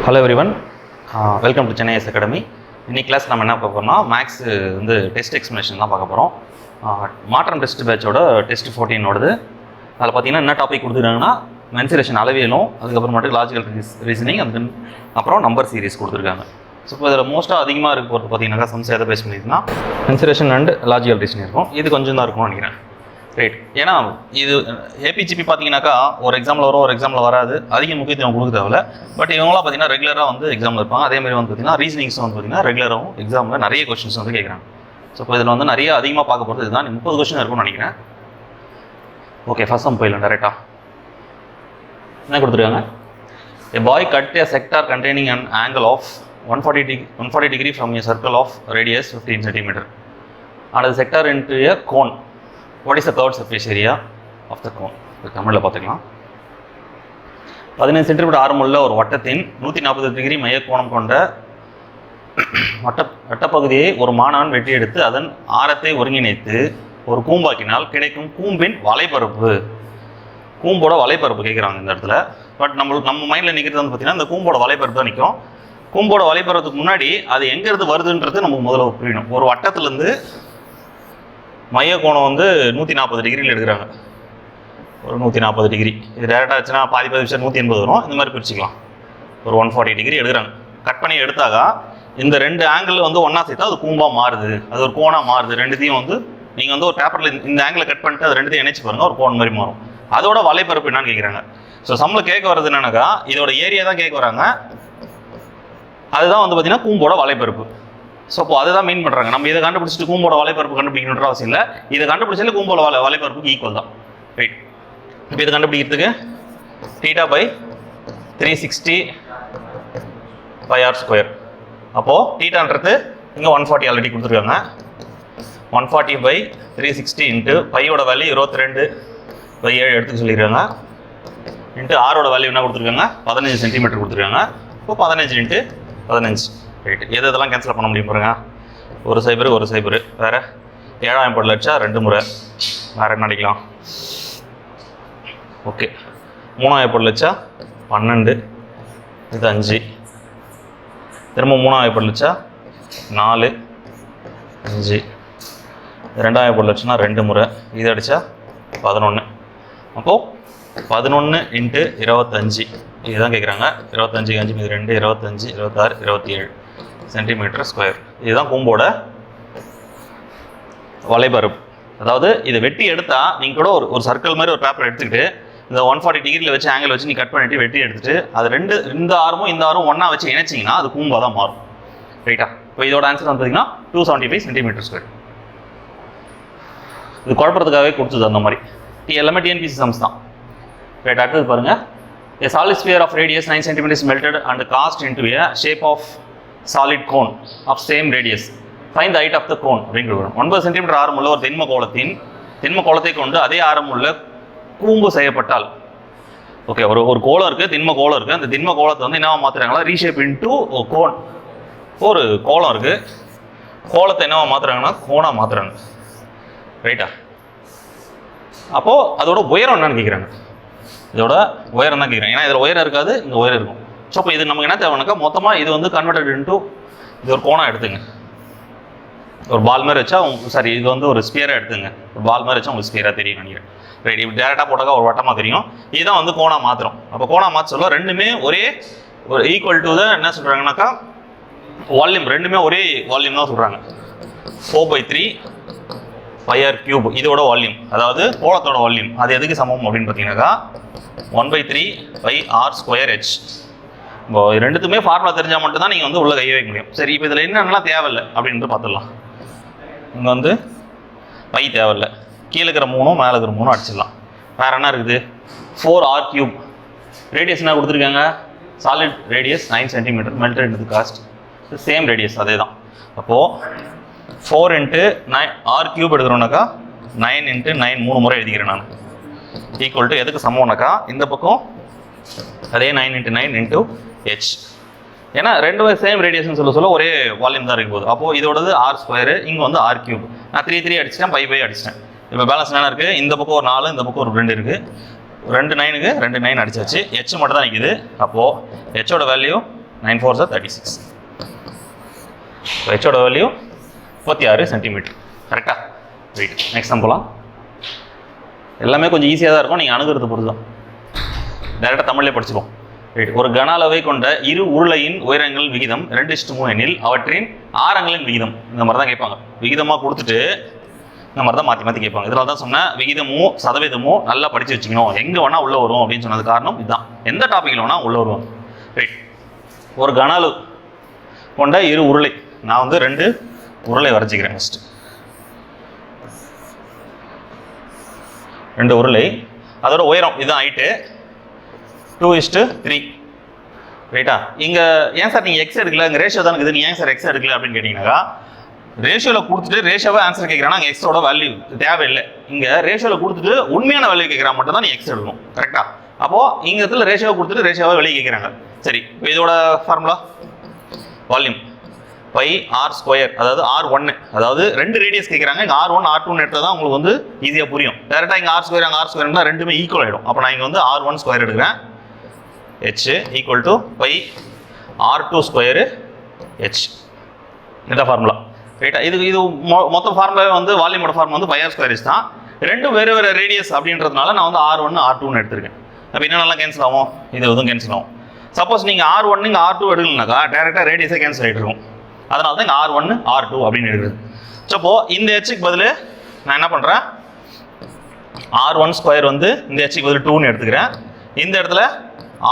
Hello everyone, welcome to Chennai S Academy. இன்னைக்கு class நம்ம என்ன பார்க்க போறோம்னா மேக்ஸ் வந்து டெஸ்ட் எக்ஸ்பிளனேஷன் தான் பார்க்க போகிறோம். மாற்றம் டெஸ்ட் பேட்சோட டெஸ்ட் 14 ஓடுது. அதில் பார்த்தீங்கன்னா என்ன டாபிக் கொடுத்துருக்காங்கன்னா மென்சுரேஷன் அளவியலும், அதுக்கப்புறமேட்டு லாஜிக்கல் ரீசனிங், அப்புறம் நம்பர் சீரிஸ் கொடுத்துருக்காங்க. ஸோ இப்போ இதில் மோஸ்ட்டாக அதிகமாக இருக்க போகிறது பார்த்தீங்கன்னா சம்ஸ் எதை பேஸ் பண்ணியிருக்குன்னா மென்சுரேஷன் அண்ட் லாஜிக்கல் ரீசனிங் இருக்கும். இது கொஞ்சம் தான் இருக்கும்னு நினைக்கிறேன். ரைட், ஏன்னா இது ஏபிஜிபி பார்த்தீங்கன்னாக்கா ஒரு எக்ஸாமில் வரும், ஒரு எக்ஸாமில் வராது, அதிக முக்கியத்துவம் கொடுக்க தேவையில்ல. பட் இவங்களாம் பார்த்தீங்கன்னா ரெகுலராக வந்து எக்ஸாமில் இருப்பாங்க. அதேமாதிரி வந்து பார்த்தீங்கன்னா ரீசனிங்ஸ் வந்து பார்த்தீங்கன்னா ரெகுலராகவும் எக்ஸாமில் நிறைய கொஸ்டின்ஸ் வந்து கேட்குறாங்க. ஸோ இப்போ இதில் வந்து நிறைய அதிகமாக பார்க்க போகிறது இதுதான். 30 கொஸ்டின் இருக்கும்னு நினைக்கிறேன். ஓகே, ஃபர்ஸ்ட் சம் போயிடலாம் டேரெக்டாக. என்ன கொடுத்துருக்காங்க? A boy cut a sector containing an angle of 140 degree from a circle of radius 15 cm and the sector into a cone. What is the third surface area of the cone? தமிழில் பார்த்துக்கலாம். 15 centimetre ஆரமுள்ள ஒரு வட்டத்தின் 140 degree மைய கோணம் கொண்ட வட்டப்பகுதியை ஒரு மாணவன் வெட்டி எடுத்து அதன் ஆரத்தை ஒருங்கிணைத்து ஒரு கூம்பாக்கினால் கிடைக்கும் கூம்பின் வலைப்பரப்பு. கூம்போட வலைப்பரப்பு கேட்குறாங்க இந்த இடத்துல. பட் நம்ம மைண்டில் நிற்கிறது வந்து பார்த்தீங்கன்னா இந்த கூம்போட வலைப்பரப்பு தான் நிற்கும். கூம்போட வலைப்பரப்புக்கு முன்னாடி அது எங்கேருந்து வருதுன்றது நமக்கு முதல்ல புரியணும். ஒரு வட்டத்துலேருந்து மைய கோணம் வந்து 140 டிகிரியில் எடுக்கிறாங்க. ஒரு 140 டிகிரி, இது டேரெக்டாக ஆச்சுன்னா பாதி 180 வரும். இந்த மாதிரி பிரிச்சுக்கலாம். ஒரு 140 டிகிரி எடுக்கிறாங்க. கட் பண்ணி எடுத்தாக்கா இந்த ரெண்டு ஆங்கிள் வந்து ஒன்றா சேர்த்தா அது கூம்பாக மாறுது, அது ஒரு கோணாக மாறுது. ரெண்டுத்தையும் வந்து நீங்கள் வந்து ஒரு பேப்பரில் இந்த ஆங்கிளை கட் பண்ணிட்டு அது ரெண்டுத்தையும் இணைச்சி பாருங்கள், ஒரு கோன் மாதிரி மாறும். அதோட வலைப்பரப்பு என்னன்னு கேட்குறாங்க. ஸோ சம்மில் கேட்க வர்றது என்னன்னாக்கா இதோட ஏரியா தான் கேட்க வராங்க. அதுதான் வந்து பார்த்தீங்கன்னா கூம்போட வலைப்பரப்பு. ஸோ அப்போ அதுதான் மீன் பண்ணுறாங்க. நம்ம இதை கண்டுபிடிச்சிட்டு கூம்போட வலைப்பரப்பு கண்டுபிடிக்கணுன்ற அவசியம் இல்லை. இதை கண்டுபிடிச்சாலே கூம்போட வலைப்பரப்புக்கு ஈக்குவல் தான். ரைட், இப்போ இதை கண்டுபிடிக்கிறதுக்கு θ/360 πr². அப்போது θன்றது இங்கே 140 ஆல்ரெடி கொடுத்துருக்காங்க. 140/360 இன்ட்டு பையோட வேல்யூ 22/7 எடுத்துக்க சொல்லியிருக்காங்க. இன்ட்டு ஆரோட வேல்யூ என்ன கொடுத்துருக்காங்க? 15 சென்டிமீட்டர் கொடுத்துருக்காங்க. இப்போ 15 இன்ட்டு 15. ரைட்டு, எதெல்லாம் கேன்சல் பண்ண முடியும் பாருங்க. ஒரு சைபரு வேறு 7,000 போடல வச்சா 2 முறை. வேறு என்ன அடிக்கலாம்? ஓகே, 3,000 போடல வச்சா 12, இது 5. திரும்ப 3,000 போடல வச்சா 4, 5. 2,000 போடல வச்சுன்னா 2 முறை, இது அடித்தா 11. அப்போது 11 இன்ட்டு 25 இதுதான் கேட்குறாங்க. 25 5 மீது 2 25 26 27 சென்டிமீட்டர் ஸ்கொயர். இதுதான் கூம்போட வலைப்பரப்பு. அதாவது இதை வெட்டி எடுத்தால் நீங்கள் கூட ஒரு சர்க்கிள் மாதிரி ஒரு பேப்பர் எடுத்துக்கிட்டு இந்த 140 டிகிரியில் வச்சு ஆங்கிள் வச்சு நீ கட் பண்ணிட்டு வெட்டி எடுத்துட்டு அது இந்த ஆரமும் இந்த ஆரம் ஒன்றா வச்சு இணைச்சிங்கன்னா அது கூம்பாக தான் மாறும். ரைட்டா? இப்போ இதோட ஆன்சர் வந்து பார்த்தீங்கன்னா 275 சென்டிமீட்டர் ஸ்கொயர். இது குழப்பறதுக்காகவே கொடுத்தது அந்த மாதிரி. எல்லாமே டிஎன்பிசி சம்ஸ் தான். ரைட், அடுத்தது பாருங்கள். A solid sphere of radius 9 cm is melted and cast into a shape of solid cone of same radius. Find the height of the cone. 9 cm ஆரமுள்ள ஒரு திண்ம கோளத்தை கொண்டு அதே ஆரமுள்ள கூம்பு செய்யப்பட்டால், ஓகே, ஒரு கோளம் இருக்குது, திண்ம கோளம் இருக்குது. அந்த திண்ம கோளத்தை வந்து என்னவா மாற்றுறாங்களா? Reshape into cone. ஒரு கோளம் இருக்குது, கோளத்தை என்னவா மாற்றுறாங்கன்னா கோணாக மாற்றுறாங்க. ரைட்டா? அப்போது அதோட உயரம் என்னன்னு கேட்குறாங்க. இதோட உயரம் தான் கேட்குறேன். ஏன்னா இதில் உயரம் இருக்காது, இங்கே உயரம் இருக்கும். ஸோ இப்போ இது நமக்கு என்ன தேவைனாக்கா மொத்தமாக இது வந்து கன்வெர்டட் இன்ட்டு இது ஒரு கோணம் எடுத்துங்க. ஒரு பால் மாதிரி வச்சா சாரி, இது வந்து ஒரு ஸ்பியராக எடுத்துங்க. ஒரு பால் மாதிரி வச்சா உங்களுக்கு ஸ்பியராக தெரியும் நினைக்கிறேன். ரைட், இப்படி டேரெக்டாக போட்டாக்கா ஒரு வட்டமாக தெரியும். இதுதான் வந்து கோணா மாத்திரம். அப்போ கோணா மாற்ற சொல்ல ரெண்டுமே ஒரே ஒரு ஈக்குவல் டு தான் என்ன சொல்கிறாங்கனாக்கா வால்யூம். ரெண்டுமே ஒரே வால்யூம் தான் சொல்கிறாங்க. 4/3 πr³ இதோட வால்யூம், அதாவது கோளத்தோட வால்யூம். அது எதுக்கு சமம் அப்படின்னு பார்த்தீங்கன்னாக்கா 1/3 πr²h. இப்போ ரெண்டுத்துமே ஃபார்முலா தெரிஞ்சால் மட்டும்தான் நீங்கள் வந்து உள்ள கையை வைக்க முடியும். சரி, இப்போ இதில் என்னென்னலாம் தேவையில்லை அப்படின்ட்டு பார்த்துடலாம். இங்கே வந்து பை தேவையில்லை, கீழே இருக்கிற 3 மேலே இருக்கிற 3 அடிச்சிடலாம். வேறு என்ன இருக்குது? 4r³ ரேடியஸ் என்ன கொடுத்துருக்காங்க? Solid radius 9 centimetre melted into cost same radius அதே தான். அப்போது 4 இன்ட்டு 9 r³ எடுக்கிறோம்னாக்கா 9 இன்ட்டு 9 3 முறை எழுதிக்கிறேன் நான். ஈக்குவல் டு எதுக்கு சமம்னாக்கா இந்த பக்கம் அதே 9 இன்ட்டு 9 இன்ட்டு h. ஏன்னா ரெண்டு சேம் ரேடியேஷன் சொல்ல ஒரே வால்யூம் தான் இருக்கும் போது. அப்போது இதோடது r², இங்கே வந்து r³. நான் 3 அடிச்சிட்டேன், பை அடிச்சிட்டேன். இப்போ பேலன்ஸ் என்ன இருக்குது? இந்த பக்கம் ஒரு 4, இந்த பக்கம் ஒரு 2 இருக்குது. 2 9க்கு 2 9 அடிச்சாச்சு. h மட்டும் தான் நிற்குது. அப்போது ஹெச்சோட வேல்யூ 9 4s 36. ஹெச்சோட வேல்யூ 36 சென்டிமீட்டர். கரெக்டாக? ரைட், நெக்ஸ்ட் நம்ம போகலாம். எல்லாமே கொஞ்சம் ஈஸியாக தான் இருக்கும், நீங்கள் அணுகிறது பொறுத்து தான். டேரெக்டாக தமிழ்லேயே படிச்சுப்போம். ரைட், ஒரு கன அளவை கொண்ட இரு உருளையின் உயரங்கள் விகிதம் 2:3 எனில் அவற்றின் ஆரங்களின் விகிதம். இந்த மாதிரி தான் கேட்பாங்க. விகிதமாக கொடுத்துட்டு இந்த மாதிரி தான் மாற்றி மாற்றி கேட்பாங்க. இதனால தான் சொன்ன விகிதமும் சதவீதமும் நல்லா படித்து வச்சுக்கணும். எங்கே வேணால் உள்ளே வரும் அப்படின்னு சொன்னது காரணம் இதுதான். எந்த டாப்பிக்கில் வேணால் உள்ளே வருவாங்க. ரைட், ஒரு கன அளவு கொண்ட இரு உருளை. நான் வந்து 2 உருளை வரைச்சிக்கிறேன். ஃபஸ்ட்டு 2 உருளை, அதோட உயரம் இதுதான் ஹைட்டு 2:3. ரைட்டா? இங்கே ஏன் சார் நீங்கள் எக்ஸ் எடுக்கல, இங்கே ரேஷியோ தான் இருக்குது, நீங்கள் ஏன் சார் எக்ஸ் எடுக்கல அப்படின்னு கேட்டிங்கனாக்கா, ரேஷியோவில் கொடுத்துட்டு ரேஷியோவை ஆன்சர் கேட்குறாங்க, அங்கே எக்ஸோட வேல்யூ தேவையில்லை. இங்கே ரேஷியோவில் கொடுத்துட்டு உண்மையான வேல்யூ கேட்குறாங்க மட்டும் தான் நீ எக்ஸ் எடுக்கணும். கரெக்டாக? அப்போது இங்கே இடத்துல ரேஷியோவை கொடுத்துட்டு ரேஷியோவை வெளியே கேட்குறாங்க. சரி, இப்போ இதோட formula volume pi R square, அதாவது R1, அதாவது 2 ரேடியஸ் கேட்குறாங்க. இங்கே R1 R2 எடுத்தால் தான் உங்களுக்கு வந்து ஈஸியாக புரியும். டேரெக்டாக இங்கே ஆர் ஸ்கொயர் அங்கே ஆர் ஸ்கொயர்னா ரெண்டுமே ஈக்குவல் ஆகிடும். அப்போ நான் இங்கே வந்து R1 ஸ்கொயர் எடுக்கிறேன், H equal to pi R2 square H. இந்த ஃபார்முலா. ரைட்டா? இது மொத்த ஃபார்முலாவே வந்து வால்யூமோட ஃபார்முலா வந்து பை ஆர் ஸ்கொயர் H தான். ரெண்டும் வேறு வேறு ரேடியஸ் அப்படின்றதுனால நான் வந்து R1 R2 எடுத்திருக்கேன். அப்போ என்னென்னலாம் கேன்சல் ஆகும்? இது எதுவும் கேன்சல் ஆகும். சப்போஸ் நீங்கள் R1 இங்கே R2 எடுக்கலனாக்கா டேரெக்டாக ரேடியஸே கேன்சல் ஆகிட்டு இருக்கும். அதனால தான் இங்கே R1 R2 அப்படின்னு எடுக்குது. ஸோ அப்போது இந்த ஹெச்சுக்கு பதில் நான் என்ன பண்ணுறேன், R1 ஸ்கொயர் வந்து இந்த ஹெச்சுக்கு பதில் 2ன்னு எடுத்துக்கிறேன். இந்த இடத்துல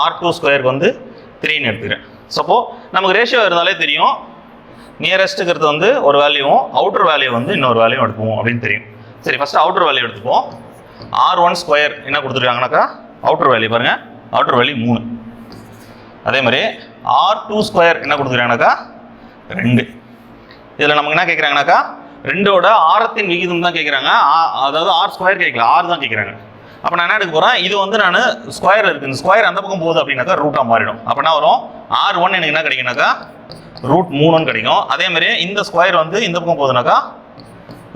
R2 ஸ்கொயருக்கு வந்து 3ன்னு எடுத்துக்கிறேன். ஸோ அப்போது நமக்கு ரேஷியோ இருந்தாலே தெரியும், நியரஸ்ட்டுங்கிறது வந்து ஒரு வேல்யூவும் அவுட்டர் வேல்யூ வந்து இன்னொரு வேல்யூவும் எடுப்போம் அப்படின்னு தெரியும். சரி, ஃபஸ்ட்டு அவுட்டர் வேல்யூ எடுத்துப்போம். R1 ஸ்கொயர் என்ன கொடுத்துருக்காங்கனாக்கா அவுட்டர் வேல்யூ பாருங்கள், அவுட்டர் வேல்யூ 3. அதே மாதிரி R2 ஸ்கொயர் என்ன கொடுத்துருக்காங்கனாக்கா 2. இதில் நமக்கு என்ன கேட்குறாங்கனாக்கா 2ஓட ஆரத்தின் விகிதம் தான் கேட்குறாங்க. அதாவது R ஸ்கொயர் கேட்கல, R தான் கேட்குறாங்க. அப்போ நான் என்ன எடுக்க போகிறேன், இது வந்து நான் ஸ்கொயர் இருக்குது, இந்த ஸ்கொயர் அந்த பக்கம் போகுது அப்படின்னாக்கா ரூட்டாக மாறிடும். அப்போ என்ன வரும், R1 எனக்கு என்ன கிடைக்குனாக்கா √3 கிடைக்கும். அதே மாதிரி இந்த ஸ்கொயர் வந்து இந்த பக்கம் போகுதுனாக்கா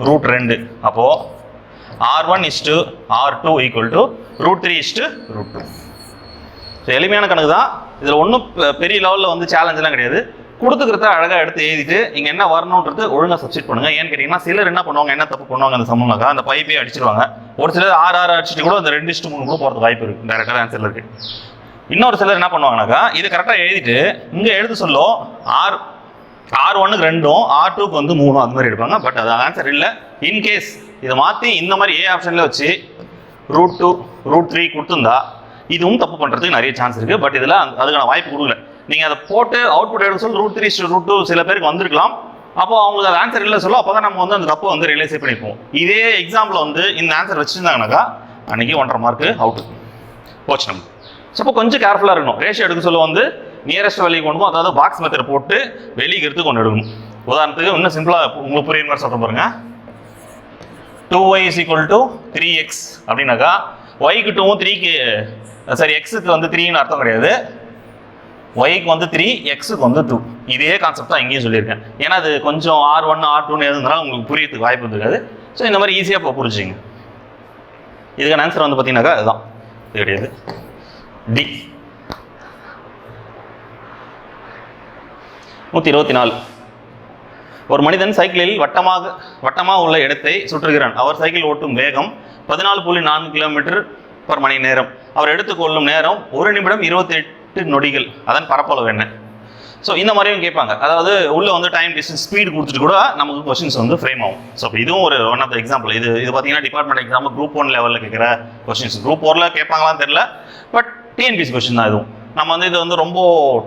√2. அப்போது R1 R2 equal to √3 √2. So எளிமையான கணக்கு தான். இதில் ஒன்றும் பெரிய லெவலில் வந்து சேலஞ்செலாம் கிடையாது. கொடுத்துக்கிறத அழகாக எடுத்து எழுதிட்டு இங்கே என்ன வரணுன்றது ஒழுங்காக சப்ஸ்டிட் பண்ணுங்கள். ஏன்னு கேட்டிங்கன்னா சிலர் என்ன பண்ணுவாங்க, என்ன தப்பு பண்ணுவாங்க அந்த சமம்னாக்கா அந்த பைப்பே அடிச்சிருவாங்க. ஒரு சிலர் 6 அடிச்சுட்டு கூட அந்த 2:3 கூட போகிறதுக்கு வாய்ப்பு இருக்குது. டேரெக்டாக ஆன்சரில் இருக்குது. இன்னொரு சிலர் என்ன பண்ணுவாங்கனாக்கா இது கரெக்டாக எழுதிட்டு இங்கே எழுத சொல்லும் R1க்கு 2ம் R2க்கு வந்து 3ம் அந்த மாதிரி எடுப்பாங்க. பட் அது ஆன்சர் இல்லை. இன்கேஸ் இதை மாற்றி இந்த மாதிரி ஏ ஆப்ஷனில் வச்சு √2 √3 கொடுத்துருந்தா இதுவும் தப்பு பண்ணுறதுக்கு நிறைய சான்ஸ் இருக்குது. பட் இதில் அதுக்கான வாய்ப்பு கொடுக்கல. நீங்கள் அதை போட்டு அவுட்புட் எடுக்க சொல்லி √3 √2 சில பேருக்கு வந்திருக்கலாம். அப்போ அவங்களுக்கு அது ஆன்சர் இல்லை சொல்லும். அப்போ தான் நம்ம வந்து அந்த தப்பை வந்து ரியலைஸ் பண்ணிப்போம். இதே எக்ஸாம்பிள் வந்து இந்த ஆன்சர் வச்சுருந்தாங்கனாக்கா அன்றைக்கி 1.5 மார்க்கு அவுட்டு போச்சு நம்ம. ஸோ அப்போ கொஞ்சம் கேர்ஃபுல்லாக இருக்கணும். ரேஷியோ எடுக்க சொல்ல வந்து நியரஸ்ட் வேல்யூ கொண்டு, அதாவது பாக்ஸ் மெத்தட் போட்டு வெளியிக்கிறதுக்கு ஒன்று எடுக்கணும். உதாரணத்துக்கு இன்னும் சிம்பிளாக உங்களுக்கு புரியுற மாதிரி சொல்ல பாருங்க. 2y = 3x அப்படின்னாக்கா ஒய்க்கு 2ம் 3க்கு சரி எக்ஸுக்கு வந்து 3ன்னு அர்த்தம் கிடையாது. ஒய்க்கு வந்து 3, எக்ஸுக்கு வந்து 2. இதே கான்செப்ட் தான் இங்கேயும் சொல்லியிருக்கேன். ஏன்னா அது கொஞ்சம் R1 R2ன்னு எதுனாலும் உங்களுக்கு புரியறதுக்கு வாய்ப்பு இருக்காது. ஸோ இந்த மாதிரி ஈஸியாக இப்போ புரிஞ்சுங்க. இதுக்கான ஆன்சர் வந்து பார்த்தீங்கன்னாக்கா அதுதான், இது கிடையாது. டி 124. ஒரு மனிதன் சைக்கிளில் வட்டமாக உள்ள இடத்தை சுற்றுகிறான். அவர் சைக்கிள் ஓட்டும் வேகம் 14.4 km/மணி. அவர் எடுத்துக்கொள்ளும் நேரம் 1 நிமிடம் 28 நொடிகள். அதன் பரப்பளவு என்ன? ஸோ இந்த மாதிரியும் கேட்பாங்க. அதாவது உள்ள வந்து டைம் டிஸ்டன்ஸ் ஸ்பீடு கொடுத்துட்டு கூட நமக்கு கொஸ்டின்ஸ் வந்து ஃப்ரேம் ஆகும். ஸோ இதுவும் ஒரு ஒன் ஆஃப் த எக்ஸாம்பிள். இது பார்த்தீங்கன்னா டிபார்ட்மெண்ட் எக்ஸாம் குரூப் 1 லெவலில் கேட்குற கொஸ்டின்ஸ். குரூப் 4ல் கேட்பாங்களான்னு தெரியல. பட் டிஎன்பிசி கொஸ்டின் தான் இதுவும். நம்ம வந்து இது வந்து ரொம்ப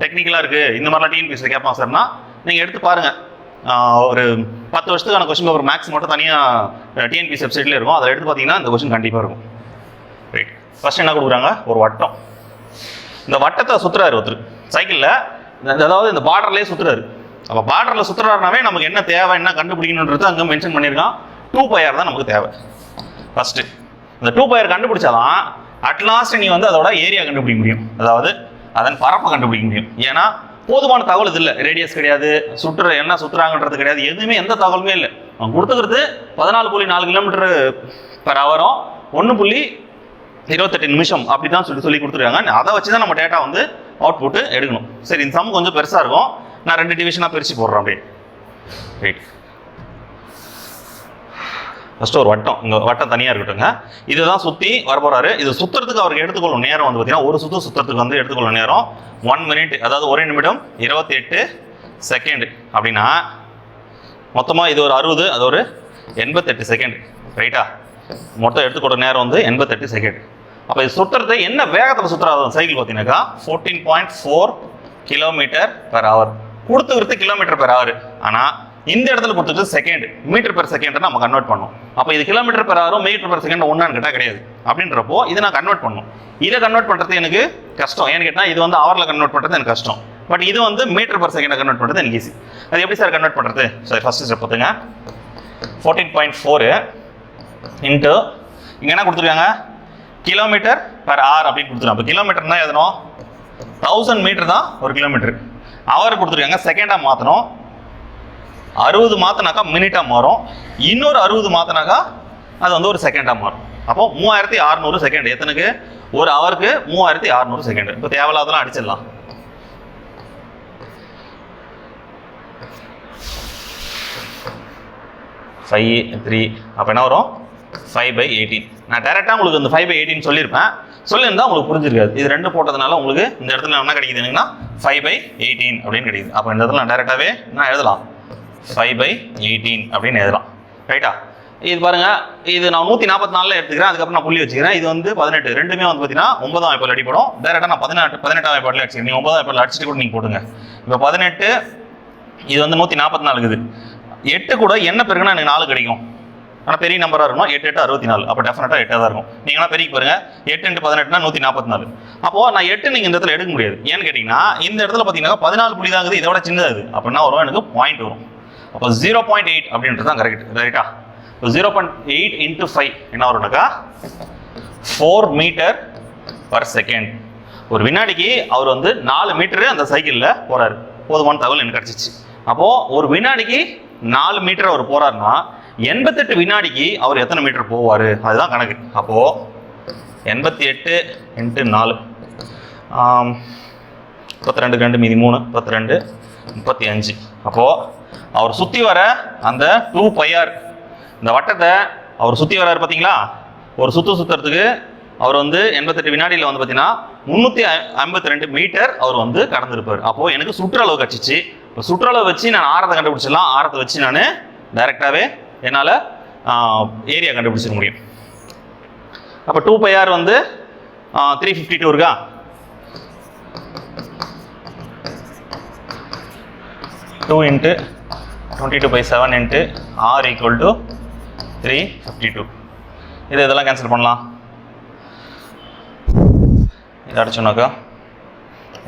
டெக்னிக்கலாக இருக்குது, இந்த மாதிரிலாம் டிஎன்பிசியில் கேட்பாங்க சார்னா நீங்கள் எடுத்து பாருங்கள். ஒரு 10 வருஷத்துக்கான கொஸ்டின் பேப்பர் மேக்ஸ் மட்டும் தனியாக டிஎன்பிசி வெப்சைட்லேயே இருக்கும். அதை எடுத்து பார்த்தீங்கன்னா இந்த கொஸ்டின் கண்டிப்பாக இருக்கும். ரைட், ஃபஸ்ட் என்ன கொடுக்குறாங்க, ஒரு வட்டம். இந்த வட்டத்தை சுற்றுறாரு ஒருத்தர் சைக்கிளில், அதாவது இந்த பார்டர்லேயே சுற்றுறாரு. அப்போ பார்டரில் சுற்றுறாருனாவே நமக்கு என்ன தேவை, என்ன கண்டுபிடிக்கணுன்றது அங்கே மென்ஷன் பண்ணியிருக்கான். 2πr தான் நமக்கு தேவை. ஃபஸ்ட்டு இந்த 2πr கண்டுபிடிச்சாதான் அட்லாஸ்ட் நீ வந்து அதோட ஏரியா கண்டுபிடிக்க முடியும், அதாவது அதன் பரப்பை கண்டுபிடிக்க முடியும். ஏன்னா போதுமான தகவல் இது இல்லை. ரேடியஸ் கிடையாது, என்ன சுற்றுறாங்கன்றது கிடையாது, எதுவுமே எந்த தகவலுமே இல்லை. அவன் கொடுத்துக்கிறது 14.4 km/h 1.3 28 நிமிஷம் அப்படி தான் சொல்லி கொடுத்துருக்காங்க. அதை வச்சு தான் நம்ம டேட்டா வந்து அவுட்புட் எடுக்கணும். சரி, இந்த சம் கொஞ்சம் பெருசாக இருக்கும், நான் 2 டிவிஷனாக பிரித்து போடுறேன் அப்படியே. ரைட், ஃபஸ்ட்டு ஒரு வட்டம், இங்கே வட்டம் தனியாக இருக்கட்டுங்க. இதுதான் சுற்றி வரப்போறாரு. இது சுற்றுறதுக்கு அவருக்கு எடுத்துக்கொள்ளும் நேரம் வந்து பார்த்தீங்கன்னா, ஒரு சுற்றுறதுக்கு வந்து எடுத்துக்கொள்ளும் நேரம் 1 மினிட், அதாவது 1 நிமிடம் 28 செகண்ட். அப்படின்னா மொத்தமாக இது ஒரு 60, அது ஒரு 88 செகண்ட். ரைட்டா, மொத்தம் எடுத்துக்கொள்ள நேரம் வந்து 88 செகண்ட். அப்போ இது சுற்றுறது என்ன வேகத்தில் சுற்றுறாது சைக்கிள் பார்த்தீங்கன்னாக்கா 14.4 km/h. கொடுத்துக்கிறது km/h, ஆனால் இந்த இடத்துல கொடுத்துட்டு செகண்ட், மீட்டர்/செகண்ட் நம்ம கன்வெர்ட் பண்ணணும். அப்போ இது km/h மீட்டர்/செகண்ட் ஒன்றான்னு கேட்டால் கிடையாது. அப்படின்றப்போ இதை நான் கன்வெர்ட் பண்ணணும். இதை கன்வெர்ட் பண்ணுறது எனக்கு கஷ்டம். ஏன்னு கேட்டால் இது வந்து ஹவரில் கன்வெர்ட் பண்ணுறது எனக்கு கஷ்டம். பட் இது வந்து மீட்டர்/செகண்ட் கன்வெர்ட் பண்ணுறது எனக்கு ஈஸி. அது எப்படி சார் கன்வெர்ட் பண்ணுறது? சரி, ஃபர்ஸ்ட் ஸ்டெப் பார்த்துங்க. 14.4 இன்ட்டு இங்கே என்ன கொடுத்துருக்காங்க, km/h அப்படின்னு கொடுத்துருக்காங்க. இப்போ கிலோமீட்டர் தான் எதனும் 1000 மீட்டர் தான் ஒரு கிலோமீட்டர். ஹவர் கொடுத்துருக்காங்க, செகண்டாக மாற்றணும். 60 மாற்றினாக்கா மினிட்டாக மாறும். இன்னொரு 60 மாற்றினாக்கா அது வந்து ஒரு செகண்டாக மாறும். அப்போ 3600 செகண்ட். எத்தனைக்கு? ஒரு ஹவருக்கு 3600 செகண்ட். இப்போ தேவையில்லாதெல்லாம் அடிச்சிடலாம். ஃபைவ் 3 அப்போ என்ன வரும்? 5/18. நான் டேரெக்டாக உங்களுக்கு இந்த 5/18 சொல்லியிருப்பேன். சொல்லியிருந்தா உங்களுக்கு புரிஞ்சிருக்காது. இது 2 போட்டதுனால உங்களுக்கு இந்த இடத்துல என்ன கிடைக்குதுன்னா 5/18 அப்படின்னு கிடைக்குது. அப்போ இந்த இடத்துல நான் டேரெக்டாகவே நான் எழுதலாம் 5/18 அப்படின்னு எழுதலாம். ரைட்டா, இது பாருங்க, இது நான் 144 எடுத்துக்கிறேன். அதுக்கப்புறம் நான் புள்ளி வச்சுக்கிறேன். இது வந்து 18, ரெண்டுமே வந்து பார்த்தீங்கன்னா 9ஆம் வாய்ப்பால் அடிப்படும். டேரெக்டாக நான் 18ஆம் வாய்ப்பால் அடிச்சுக்கிறேன். நீங்கள் 9ஆம் வாய்ப்பால் அடிச்சுட்டு கூட நீங்கள் போட்டுங்க. இப்போ 18, இது வந்து 144 இருக்குது. 8 கூட என்ன பெருக்குன்னா எனக்கு 4 கிடைக்கும். ஆனால் பெரிய நம்பராக இருக்கணும். 8 8 64. அப்போ டெஃபினட்டாக 8 தான் இருக்கும். நீங்கன்னா பெரிய பாருங்க, 8 × 18 144. அப்போது நான் 8 நீங்கள் இந்த இடத்துல எடுக்க முடியாது. ஏன்னு கேட்டிங்கன்னா இந்த இடத்துல பார்த்தீங்கன்னா 14 புள்ளி தான் இருக்குது. இதோட சின்னது. அப்போ என்ன வரும்? எனக்கு பாயிண்ட் வரும். அப்போ 0.8 அப்படின்றது தான் கரெக்ட். ரைட்டா, இப்போ 0.8 × 5 என்ன வரும்னாக்கா 4 மீட்டர்/செகண்ட். ஒரு வினாடிக்கு அவர் வந்து 4 மீட்டரு அந்த சைக்கிளில் போகிறாரு. போதுமான தகவல் எனக்கு கிடச்சிச்சு. அப்போது ஒரு வினாடிக்கு 4 மீட்டர் அவர் போகிறாருன்னா 88 வினாடிக்கு அவர் எத்தனை மீட்டர் போவார்? அதுதான் கணக்கு. அப்போது 88 × 4 32 2 மீதி 3 32 35. அப்போது அவர் சுற்றி வர அந்த 2πr இந்த வட்டத்தை அவர் சுற்றி வராரு பார்த்தீங்களா? ஒரு சுற்றுறதுக்கு அவர் வந்து 88 வினாடியில் வந்து பார்த்தீங்கன்னா 352 மீட்டர் அவர் வந்து கடந்திருப்பார். அப்போது எனக்கு சுற்றளவு கிடச்சிச்சு. இப்போ சுற்றளவு வச்சு நான் ஆரத்தை கண்டுபிடிச்சிடலாம். ஆரத்தை வச்சு நான் டைரெக்டாகவே என்னால் ஏரியா கண்டுபிடிச்சிட முடியும். அப்போ 2πr வந்து 352 இருக்கா? 2 × 22/7 × r = 352. இதெல்லாம் கேன்சல் பண்ணலாம். இதை அடிச்சோன்னாக்கா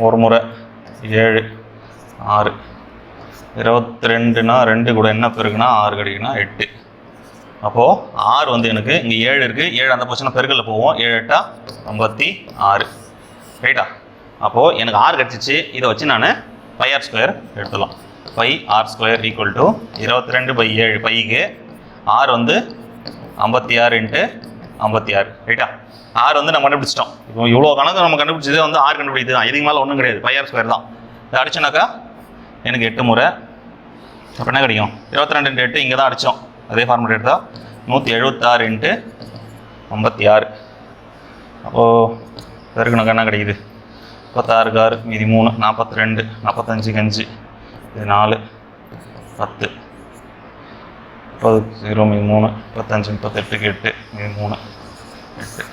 ஒரு முறை 7 6 22னா 2 கூட என்ன பெருக்குன்னா 6 கிடைக்குன்னா 8. அப்போது 6 வந்து எனக்கு இங்கே 7 இருக்குது. 7 அந்த பொசிஷனை பெருக்கல்ல போவோம். 7 8 56. ரைட்டா, அப்போது எனக்கு 6 கிடச்சிச்சு. இதை வச்சு நான் πr² எடுத்துடலாம். πr² = 22/7. பைக்கு r வந்து 56 × 56. ரைட்டா, r வந்து நம்ம கண்டுபிடிச்சிட்டோம். இப்போ இவ்வளோ கணக்கு நம்ம கண்டுபிடிச்சதே வந்து r கண்டுபிடிச்சது தான். இதுக்கு மேலே ஒன்றும் கிடையாது. πr² தான். இதை அடிச்சோன்னாக்கா எனக்கு 8 முறை. அப்போ என்ன கிடைக்கும்? 22 × 8 இங்கே தான் அடித்தோம். அதே ஃபார்மேட் எடுத்தால் 176 × 56. அப்போது பெருக்குனாக்கா என்ன கிடைக்குது? 36 6 மீதி 3 42 45 5 இது 4 10 0 மீதி 3 35 38 8 மீதி 3 8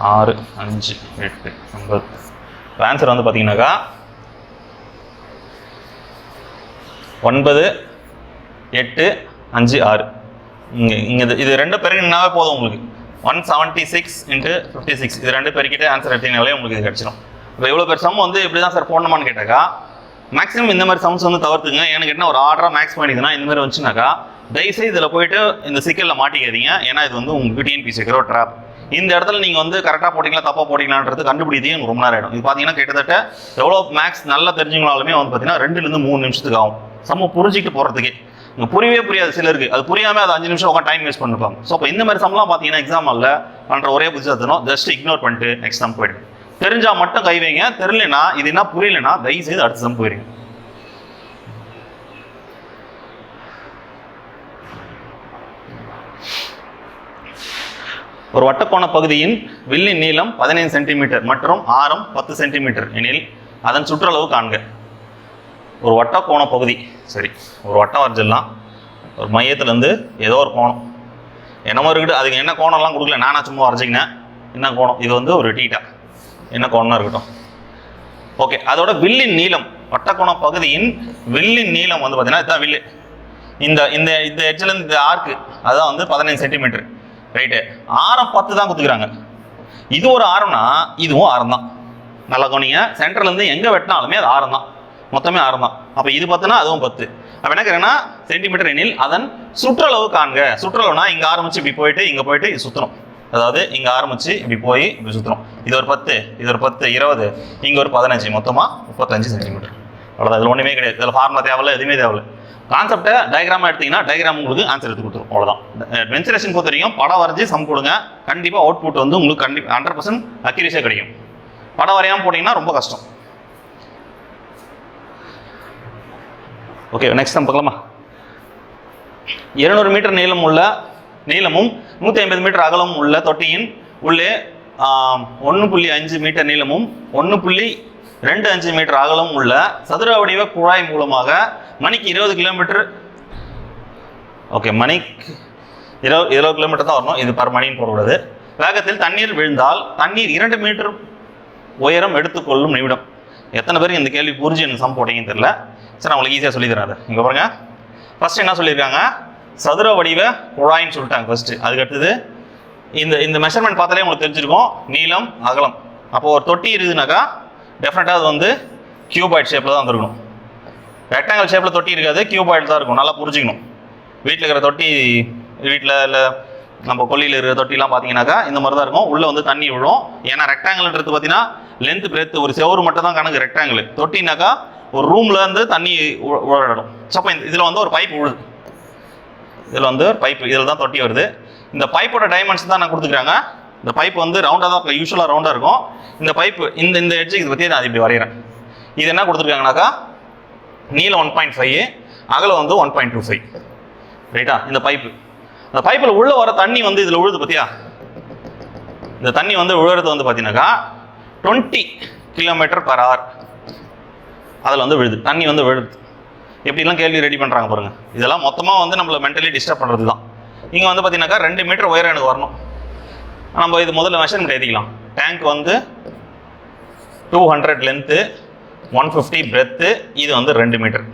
6 5 8 9. இப்போ ஆன்சர் வந்து பார்த்தீங்கன்னாக்கா 9 8 5 6. இங்கே இது 2 பெருக்கினாவே போதும் உங்களுக்கு. 176 × 56. இது 2 பெருக்கிட்டு ஆன்சர் எடுத்தீங்கனாலே உங்களுக்கு இது கிடச்சிடும். இப்போ இவ்வளோ பேர் சம் வந்து இப்படி தான் சார் போடணுமான்னு கேட்டாக்கா மேக்ஸிமம் இந்த மாதிரி சம்ஸ் வந்து தவிர்த்துங்க. எனக்கு என்ன ஒரு ஆர்டராக மேக்ஸ் பண்ணிக்குதுன்னா இந்த மாதிரி வந்துச்சுனாக்கா தயவுசெய்து இதில் போயிட்டு இந்த சிக்கலில் மாட்டிக்காதீங்க. ஏன்னா இது வந்து உங்களுக்கு டிஎன்பிஎஸ்சி வைக்கிற ஒரு ட்ராப். இந்த இடத்துல நீங்கள் வந்து கரெக்டாக போட்டிங்களா தப்பாக போட்டிங்களான்றது கண்டுபிடித்தே எனக்கு ரொம்ப நேரம் ஆகிடும். இது பார்த்தீங்கன்னா கிட்டத்தட்ட எவ்வளோ மேக்ஸ் நல்லா தெரிஞ்சுங்களாலுமே வந்து பார்த்தீங்கன்னா 2 லேருந்து 3 நிமிஷத்துக்கு ஆகும் சம்ம புரிஞ்சிக்கிட்டு போகிறதுக்கே. இங்கே புரியவே புரியாது சிலருக்கு, அது புரியாமல் அது 5 நிமிஷம் உட்காந்து டைம் வேஸ்ட் பண்ணிருப்பாங்க. ஸோ அப்போ இந்த மாதிரி சம்லாம் பார்த்தீங்கன்னா எக்ஸாம் அல்ல பண்ணுற ஒரே புதுசாக ஜஸ்ட் இக்னோர் பண்ணிட்டு நெக்ஸ்ட் சம் போயிடுங்க. தெரிஞ்சால் மட்டும் கை வைங்க, தெரியலனா இது என்ன புரியலனா தயவு செய்து அடுத்த சம் போயிடுங்க. ஒரு வட்டக்கோண பகுதியின் வில்லின் நீளம் 15 சென்டிமீட்டர் மற்றும் ஆரம் 10 சென்டிமீட்டர் எனில் அதன் சுற்றளவு காண்க. ஒரு வட்டக்கோண பகுதி, சரி ஒரு வட்டம் வரைஞ்சிடலாம். ஒரு மையத்துலேருந்து ஏதோ ஒரு கோணம் என்னமோ இருக்கட்டும், அதுக்கு என்ன கோணம்லாம் கொடுக்கல, நானா சும்மா வரைஞ்சிக்கினேன். என்ன கோணம் இது வந்து ஒரு டீட்டா, என்ன கோணம்னா இருக்கட்டும். ஓகே, அதோட வில்லின் நீளம், வட்டக்கோண பகுதியின் வில்லின் நீளம் வந்து பார்த்தீங்கன்னா இதுதான் வில்லு. இந்த இந்த இந்த எட்ஜிலேருந்து இந்த ஆர்க்கு அதுதான் வந்து 15 சென்டிமீட்டர், ரைட்டு. ஆரம் 10 தான் கொடுத்துக்கிறாங்க. இது ஒரு ஆரம்னா இதுவும் ஆரம் தான். நல்லா கவனிங்க, சென்டர்லேருந்து எங்கே வெட்டினாலுமே அது ஆரம் தான், மொத்தமே ஆரம் தான். அப்போ இது 10னா அதுவும் 10. அப்போ என்ன கேட்குறேன்னா சென்டிமீட்டர் எனில் அதன் சுற்றளவு காண்க. சுற்றளவுனா இங்கே ஆரம்பிச்சு இப்படி போயிட்டு இங்கே போயிட்டு இது சுற்றணும். அதாவது இங்கே ஆரம்பிச்சு இப்படி போய் இப்படி சுற்றணும். இது ஒரு 10, இது ஒரு 10, 20, இங்கே ஒரு 15, மொத்தமாக 35 சென்டிமீட்டர். அவ்வளோதான். இதில் ஒன்றுமே கிடையாது. இதில் ஃபார்முலா தேவையில்ல, எதுவுமே தேவையில்லை. கான்செப்டை டயக்ராமாக எடுத்தீங்கன்னா டயக்ராம் உங்களுக்கு ஆன்சர் எடுத்து கொடுத்துரும். அவ்வளோதான். மென்சுரேஷன் பொறுத்த வரைக்கும் படம் வரைஞ்சி சம் கொடுங்க, கண்டிப்பாக அவுட்புட் வந்து உங்களுக்கு கண்டிப்பாக 100% அக்யூரேசியாக கிடைக்கும். படம் வரையாமல் போட்டிங்கன்னா ரொம்ப கஷ்டம். ஓகே, நெக்ஸ்ட் சம் பார்க்கலாமா? 200 மீட்டர் நீளமும் 150 மீட்டர் அகலமும் உள்ள தொட்டியின் உள்ளே 1.5 மீட்டர் நீளமும் 1.25 மீட்டர் அகலம் உள்ள சதுர வடிவ குழாய் மூலமாக மணிக்கு 20 கிலோமீட்டர், ஓகே மணிக்கு 20 கிலோமீட்டர் தான் வரணும், இது பர் மணின்னு போடக்கூடாது, வேகத்தில் தண்ணீர் விழுந்தால் தண்ணீர் 2 மீட்டர் உயரம் எடுத்துக்கொள்ளும் நிமிடம். எத்தனை பேருக்கு இந்த கேள்வி புரிஞ்சு எனக்கு சம் போட்டீங்கன்னு தெரியல. சரி, நான் உங்களுக்கு ஈஸியாக சொல்லி தரேன். அது இங்கே பாருங்க, ஃபர்ஸ்ட் என்ன சொல்லியிருக்காங்க, சதுர வடிவ குழாயின்னு சொல்லிட்டாங்க ஃபர்ஸ்ட். அதுக்கு அடுத்தது இந்த மெஷர்மெண்ட் பார்த்தாலே உங்களுக்கு தெரிஞ்சிருக்கும், நீளம் அகலம். அப்போ ஒரு தொட்டி இருக்குதுனாக்கா டெஃபினட்டாக அது வந்து கியூபாய்ட் ஷேப்பில் தான் வந்துருக்கணும். ரெக்டாங்கல் ஷேப்பில் தொட்டி இருக்காது, கியூபாய்ட் தான் இருக்கும். நல்லா புரிஞ்சுக்கணும். வீட்டில் இருக்கிற தொட்டி, வீட்டில் இல்லை நம்ம கொல்லியில் இருக்கிற தொட்டிலாம் பார்த்தீங்கன்னாக்கா இந்த மாதிரி தான் இருக்கும். உள்ளே வந்து தண்ணி விழும். ஏன்னா ரெக்டாங்கிள்ன்றது பார்த்தீங்கன்னா லென்த் பிரெத் ஒரு செவரு மட்டும் தான் கணக்கு. ரெக்டாங்கிள் தொட்டினாக்கா ஒரு ரூமில் இருந்து தண்ணி உழடும். ஸோ அப்போ இதில் வந்து ஒரு பைப் விழுது, இதில் வந்து ஒரு பைப், இதில் தான் தொட்டி வருது. இந்த பைப்போட டைமென்ஷன் தான் நான் கொடுத்துக்கிறாங்க. இந்த பைப் வந்து ரவுண்டாக தான் யூஸ்வலாக ரவுண்டாக இருக்கும். இந்த பைப்பு இந்த எட்ஜுக்கு இதை பற்றி நான் அது இப்படி வரைகிறேன். இது என்ன கொடுத்துருக்காங்கனாக்கா நீளம் 1.5, அகலம் வந்து 1.25, ரைட்டா. இந்த பைப்பு, அந்த பைப்பில் உள்ளே வர தண்ணி வந்து இதில் விழுது பார்த்தியா. இந்த தண்ணி வந்து விழுறது வந்து பார்த்தீங்கன்னாக்கா 20 km/h அதில் வந்து விழுது, தண்ணி வந்து விழுது. எப்படிலாம் கேள்வி ரெடி பண்ணுறாங்க பாருங்கள். இதெல்லாம் மொத்தமாக வந்து நம்மளை மென்டலி டிஸ்டர்ப் பண்ணுறது தான். இங்கே வந்து பார்த்தீங்கன்னாக்கா 2 மீட்டர் உயரம் எனக்கு வரணும். நம்ம இது முதல்ல மெஷர்மெண்ட் எழுதிக்கலாம். டேங்க் வந்து 200 லென்த்து, 150 பிரெத்து, இது வந்து 2 மீட்டர்,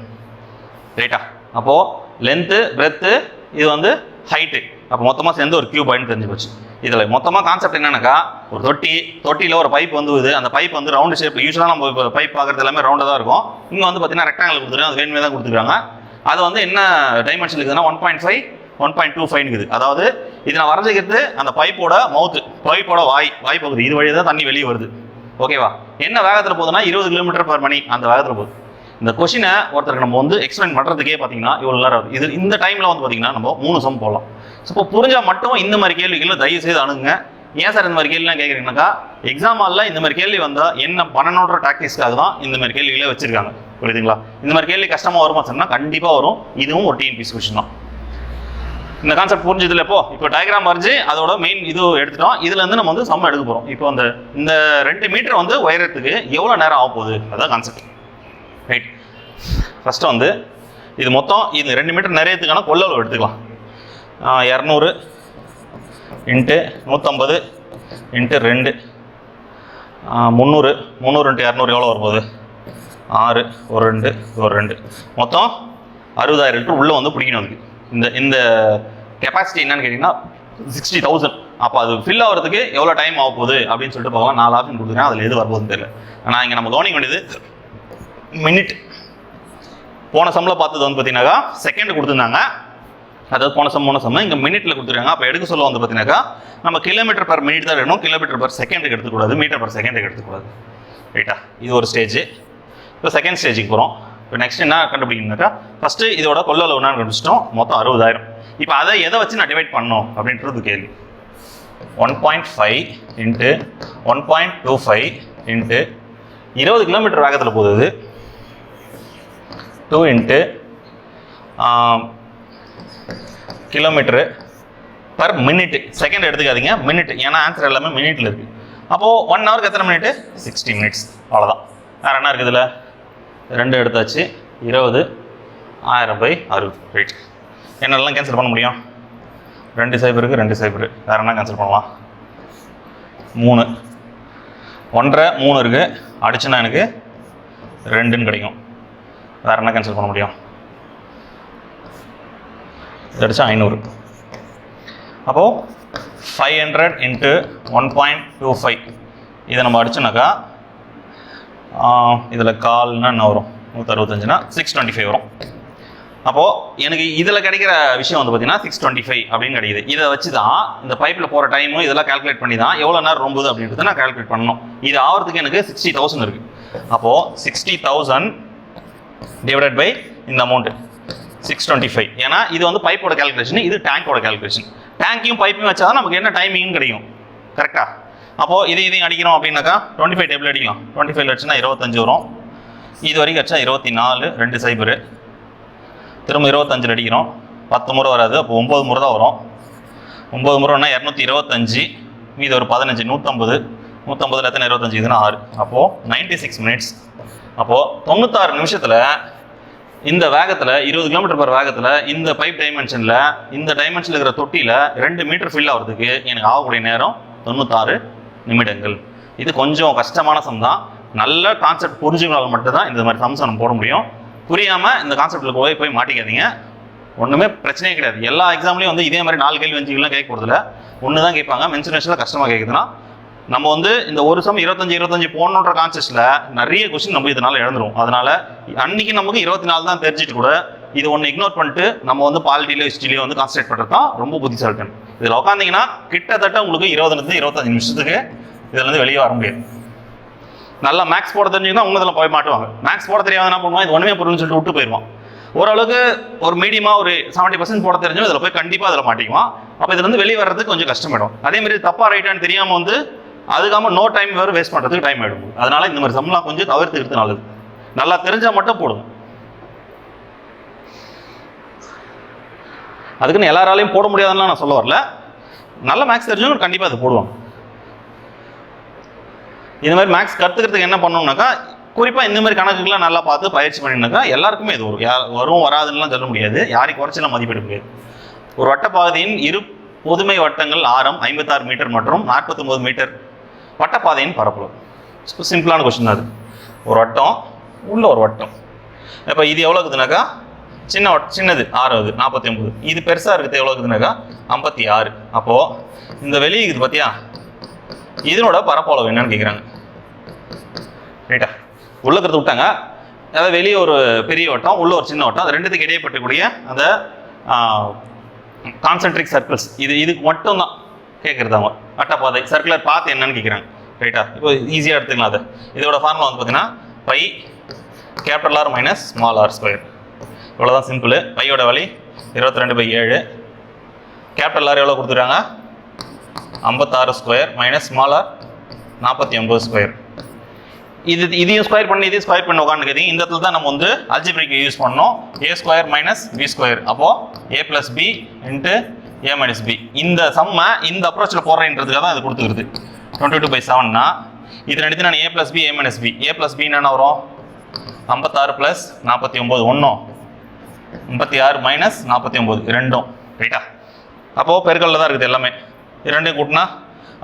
ரைட்டா. அப்போது லென்த்து பிரெத்து இது வந்து ஹைட்டு, அப்போ மொத்தமாக சேர்ந்து ஒரு கியூபாய்னு தெரிஞ்சு போச்சு. இதில் மொத்தமாக கான்செப்ட் என்னன்னாக்கா ஒரு தொட்டியில் ஒரு பைப் வந்து அந்த பைப் வந்து ரவுண்டு ஷேப். யூஸ்வலாக நம்ம இப்போ பைப் பார்க்குறது எல்லாமே ரவுண்டாக தான் இருக்கும். இங்கே வந்து பார்த்தீங்கன்னா ரெக்டாங்கிள் கொடுத்துருக்காங்க, அது வேணுமே தான் கொடுத்துருக்காங்க. அது வந்து என்ன டைமென்ஷன் இருக்குதுன்னா 1.5, 1.25 இருக்குது. அதாவது இது நான் வரைஞ்சிக்கிறது அந்த பைப்போட மவுத்து, பைப்போட வாய் பகுதி, இது வழியாக தான் தண்ணி வெளியே வருது. ஓகேவா? என்ன வேகத்தில் போகுதுன்னா 20 km/h அந்த வேகத்தில் போகுது. இந்த கொஷினை ஒருத்தருக்கு நம்ம வந்து எக்ஸ்பிளைன் பண்ணுறதுக்கே பார்த்தீங்கன்னா இவ்வளோ நேரம் ஆகுது. இது இந்த டைமில் வந்து பார்த்தீங்கன்னா நம்ம 3 சம் போடலாம். ஸோ இப்போ புரிஞ்சால் மட்டும் இந்த மாதிரி கேள்விகளை தயவு செய்து அணுகுங்க. ஏன் சார் இந்த மாதிரி கேள்விலாம் கேட்குறீங்கன்னாக்கா எக்ஸாம் ஹாலில் இந்த மாதிரி கேள்வி வந்தால் என்ன பண்ணணுன்ற டாக்டிக்ஸ்க்காக தான் இந்த மாதிரி கேள்விகளே வச்சிருக்காங்க. புரியுதுங்களா? இந்த மாதிரி கேள்வி கஷ்டமாக வருமா சொன்னால் கண்டிப்பாக வரும். இதுவும் ஒரு டிஎன்பிஎஸ்சி கொஷின் தான். இந்த கான்செப்ட் புரிஞ்சதில்ல. இப்போ டயக்ராம் வரைஞ்சி அதோட மெயின் இது எடுத்துட்டோம். இதுலேருந்து நம்ம வந்து சம் எடுக்க போகிறோம். இப்போ இந்த 2 மீட்டர் வந்து உயரத்துக்கு எவ்வளோ நேரம் ஆக போகுது, அதான் கான்செப்ட், ரைட். ஃபஸ்ட்டு வந்து இது மொத்தம் இது 2 மீட்டர் நிறையத்துக்கான கொள்ளளவு எடுத்துக்கலாம். 200 × 150 × 2 300 × 200 எவ்வளோ வரப்போகுது? 6, ஒரு 2 மொத்தம் 60,000 லிட்டர் உள்ளே வந்து பிடிக்கணும். அதுக்கு இந்த கெப்பாசிட்டி என்னன்னு கேட்டிங்கன்னா 60,000. அப்போ அது ஃபில் ஆகிறதுக்கு எவ்வளோ டைம் ஆக போகுது அப்படின்னு சொல்லிட்டு பார்க்கலாம். 4 ஆப்ஷன் கொடுத்துருக்கேன், அதில் எது வரப்போகுதுன்னு தெரியல. ஆனால் இங்கே நம்ம கவனிக்க வேண்டியது மினிட். போன சம்மில் பார்த்தது வந்து பார்த்தீங்கன்னாக்கா செகண்ட் கொடுத்துருந்தாங்க. அதாவது போன சம் இங்கே மினிட்ல கொடுத்துருக்காங்க. அப்போ எடுக்க சொல்ல வந்து பார்த்தீங்கன்னாக்கா நம்ம km/min தான் வேணும், km/s எடுத்துக்கூடாது, m/s எடுத்துக்கூடாது, ரைட்டா. இது ஒரு ஸ்டேஜ். இப்போ செகண்ட் ஸ்டேஜுக்கு போகிறோம். இப்போ நெக்ஸ்ட் என்ன கண்டுபிடிக்கணும்னாக்கா ஃபஸ்ட்டு இதோட கொள்ளளவு என்னன்னு கண்டுபிடிச்சிட்டோம், மொத்தம் 60,000. இப்போ அதை எதை வச்சு நான் டிவைட் பண்ணணும் அப்படின்றது கேள்வி. 1.5 இன்ட்டு 1.25 இன்ட்டு 20 கிலோமீட்டர் வேகத்தில் போகுது, 2 into kilometre per minute. Second எடுத்துக்காதீங்க, மினிட், ஏன்னா ஆன்சர் எல்லாமே மினிட்ல இருக்கு. அப்போது 1 ஹவருக்கு எத்தனை மினிட்? 60 மினிட்ஸ். அவ்வளோதான். வேறு என்ன இருக்குது இதில்? 2 எடுத்தாச்சு. 20 1000/60. ரைட். என்னெல்லாம் கேன்சல் பண்ண முடியும்? 2 சைபருக்கு 2 சைபரு. வேறு என்ன கேன்சல் பண்ணலாம்? 3 1.5 3 இருக்குது. அடிச்சுன்னா எனக்கு 2ன்னு கிடைக்கும். வேறு என்ன கேன்சல் பண்ண முடியும்? அடிச்சா 500. அப்போது 500 இன்ட்டு 1.25 இதை நம்ம அடிச்சோன்னாக்கா இதில் கால்னா என்ன வரும்? 165னா 625 வரும். அப்போது எனக்கு இதில் கிடைக்கிற விஷயம் வந்து பார்த்தீங்கன்னா 625 அப்படின்னு கிடைக்குது. இதை வச்சு தான் இந்த பைப்பில் போகிற டைமும் இதெல்லாம் கால்குலேட் பண்ணி தான் எவ்வளோ நேரம் ரொம்புது அப்படின்றத நான் கால்குலேட் பண்ணணும். இது ஆகிறதுக்கு எனக்கு 60,000 இருக்குது. அப்போது 60,000 டிவைடட் பை இந்த அமௌண்ட்டு 625. ஏன்னா இது வந்து பைப்போட கால்குலேஷன், இது டேங்கோட கால்குலேஷன். டேங்கையும் பைப்பையும் வச்சா தான் நமக்கு என்ன டைமிங்னு கிடைக்கும். கரெக்டாக? அப்போது இதையும் அடிக்கிறோம் அப்படின்னாக்கா 25 டேபிள் அடிக்கலாம். 25 அடிச்சுன்னா 25 வரும். இது வரைக்கும் அடிச்சா 24 2 சைபரு. திரும்ப 25 அடிக்கிறோம். 10 முறை வராது. அப்போ 9 முறை தான் வரும். 9 முறைன்னா 225. மீது ஒரு 15 150. 150ல் எத்தனை? 25 இதுனா 6. அப்போது 96 மினிட்ஸ். அப்போது 96 நிமிஷத்தில் இந்த வேகத்தில் 20 கிலோமீட்டர் பர் வேகத்தில் இந்த பைப் டைமென்ஷனில் இந்த டைமென்ஷனில் இருக்கிற தொட்டியில் 2 மீட்டர் ஃபில் ஆகிறதுக்கு எனக்கு ஆகக்கூடிய நேரம் 96 நிமிடங்கள். இது கொஞ்சம் கஷ்டமான சம் தான். நல்ல கான்செப்ட் புரிஞ்சுக்கனால மட்டும்தான் இந்த மாதிரி சம்ஸ் நம்ம போட முடியும். புரியாமல் இந்த கான்செப்டில் போய் மாட்டிக்காதீங்க. ஒன்றுமே பிரச்சனையே கிடையாது. எல்லா எக்ஸாம்லேயும் வந்து இதே மாதிரி 4 கேள்வி 5 கேள்விலாம் கேட்க போகிறதில்ல. ஒன்று தான் கேட்பாங்க. மென்சுரேஷனில் கஷ்டமாக கேட்குதுன்னா நம்ம வந்து இந்த ஒரு சம் 25 போடணுன்ற கான்செப்ட்ல நிறைய கொஸ்டின் நம்ம இதனால இழந்துரும். அதனால அன்னைக்கு நமக்கு 24 தான் தெரிஞ்சிட்டு கூட இது ஒன்று இக்னோர் பண்ணிட்டு நம்ம வந்து பாலிட்டிலையோ ஹிஸ்ட்ரிலையோ வந்து கான்சன்ட்ரேட் பண்ணுறது தான் ரொம்ப புத்திசாலித்தனம். இதில் உட்காந்திங்கன்னா கிட்டத்தட்ட உங்களுக்கு 20 25 நிமிஷத்துக்கு இதில் வந்து வெளியே வர முடியாது. நல்லா மேக்ஸ் போட தெரிஞ்சுன்னா உங்க இதில் போய் மாட்டுவாங்க. மேக்ஸ் போட தெரியாத என்ன பண்ணுவான்? இது ஒன்றுமே பொருள்னு சொல்லிட்டு விட்டு போயிடுவான். ஓரளவுக்கு ஒரு மீடியமாக ஒரு 70% போட தெரிஞ்சோம் இதில் போய் கண்டிப்பாக அதில் மாட்டிக்குவான். அப்போ இதுல இருந்து வெளியே வர்றதுக்கு கொஞ்சம் கஷ்டமாயிடும். அதே மாதிரி தப்பா ரைட்டான்னு தெரியாமல் வந்து அதுக்காம நோ டைம் வேறு வேஸ்ட் பண்ணுறதுக்கு டைம் ஆகிடும். அதனால இந்த மாதிரி சம்லாம் கொஞ்சம் தவிர்த்துக்கிறது நல்லது. நல்லா தெரிஞ்சால் மட்டும் போடுங்க. அதுக்குன்னு எல்லாராலையும் போட முடியாதுன்னு நான் சொல்ல வரல. நல்ல மேக்ஸ் தெரிஞ்சவங்க கண்டிப்பாக அது போடுவாங்க. இந்த மாதிரி மேக்ஸ் கற்றுக்கிறதுக்கு என்ன பண்ணணும்னாக்கா குறிப்பாக இந்த மாதிரி கணக்குகள்லாம் நல்லா பார்த்து பயிற்சி பண்ணினாக்கா எல்லாருக்குமே இது வரும் வராதுன்னெலாம் சொல்ல முடியாது. யாரையும் குறைச்சலாம் மதிப்பிட முடியாது. ஒரு வட்டப்பாதையின் இரு பொதுமை வட்டங்கள் ஆரம் 56 மீட்டர் மற்றும் 49 மீட்டர் வட்டப்பாதையின் பரப்பளவு. சிம்பிளான கொஸ்டின் அது. ஒரு வட்டம் உள்ள ஒரு வட்டம். இப்போ இது எவ்வளோ இருக்குதுனாக்கா சின்னது 6 49. இது பெருசாக இருக்குது எவ்வளோ இருக்குதுனாக்கா 56. அப்போது இந்த வெளியே இருக்குது பார்த்தியா, இதனோட பரப்பளவு என்னன்னு கேட்குறாங்க. ரைட்டா? உள்ள இருக்கிறது விட்டாங்க. அதாவது வெளியே ஒரு பெரிய வட்டம் உள்ள ஒரு சின்ன வட்டம், அது ரெண்டுத்துக்கு இடையப்பட்டக்கூடிய அந்த கான்சென்ட்ரிக் சர்க்கிள்ஸ் இதுக்கு மட்டும் தான் கேட்குறது. அவங்க வட்டப்பாதை சர்க்குலர் பாத் என்னன்னு கேட்குறாங்க. ரைட்டா? இப்போ ஈஸியாக எடுத்துக்கலாம். அது இதோட ஃபார்முலா வந்து பார்த்தீங்கன்னா pi capital R minus small R square. இவ்வளோதான் சிம்பிள். பையோட வழி 22/7. கேபிட்டல் ஆர் எவ்வளோ கொடுத்துருக்காங்க? 56 square minus small R 49 square. இதையும் ஸ்கொயர் பண்ணி இதையும் ஸ்கொயர் பண்ணி உட்காந்துக்கிறீங்க. இந்த இடத்துல தான் நம்ம வந்து அல்ஜிப்ரிக் யூஸ் பண்ணோம். a square minus b square. அப்போது a + b into a - b. இந்த சம்மை இந்த அப்ரோச்சில் போடுறேன்றதுக்காக தான் இது கொடுத்துருக்குது. 22/7னா இது ரெண்டு நான் a + b a - b. a + b என்ன வரும்? 56 + 49 ஒன்றும் 56 - 49 ரெண்டும். ரைட்டா? அப்போது பெருக்கல்ல தான் இருக்குது எல்லாமே. இரண்டையும் கூட்டினா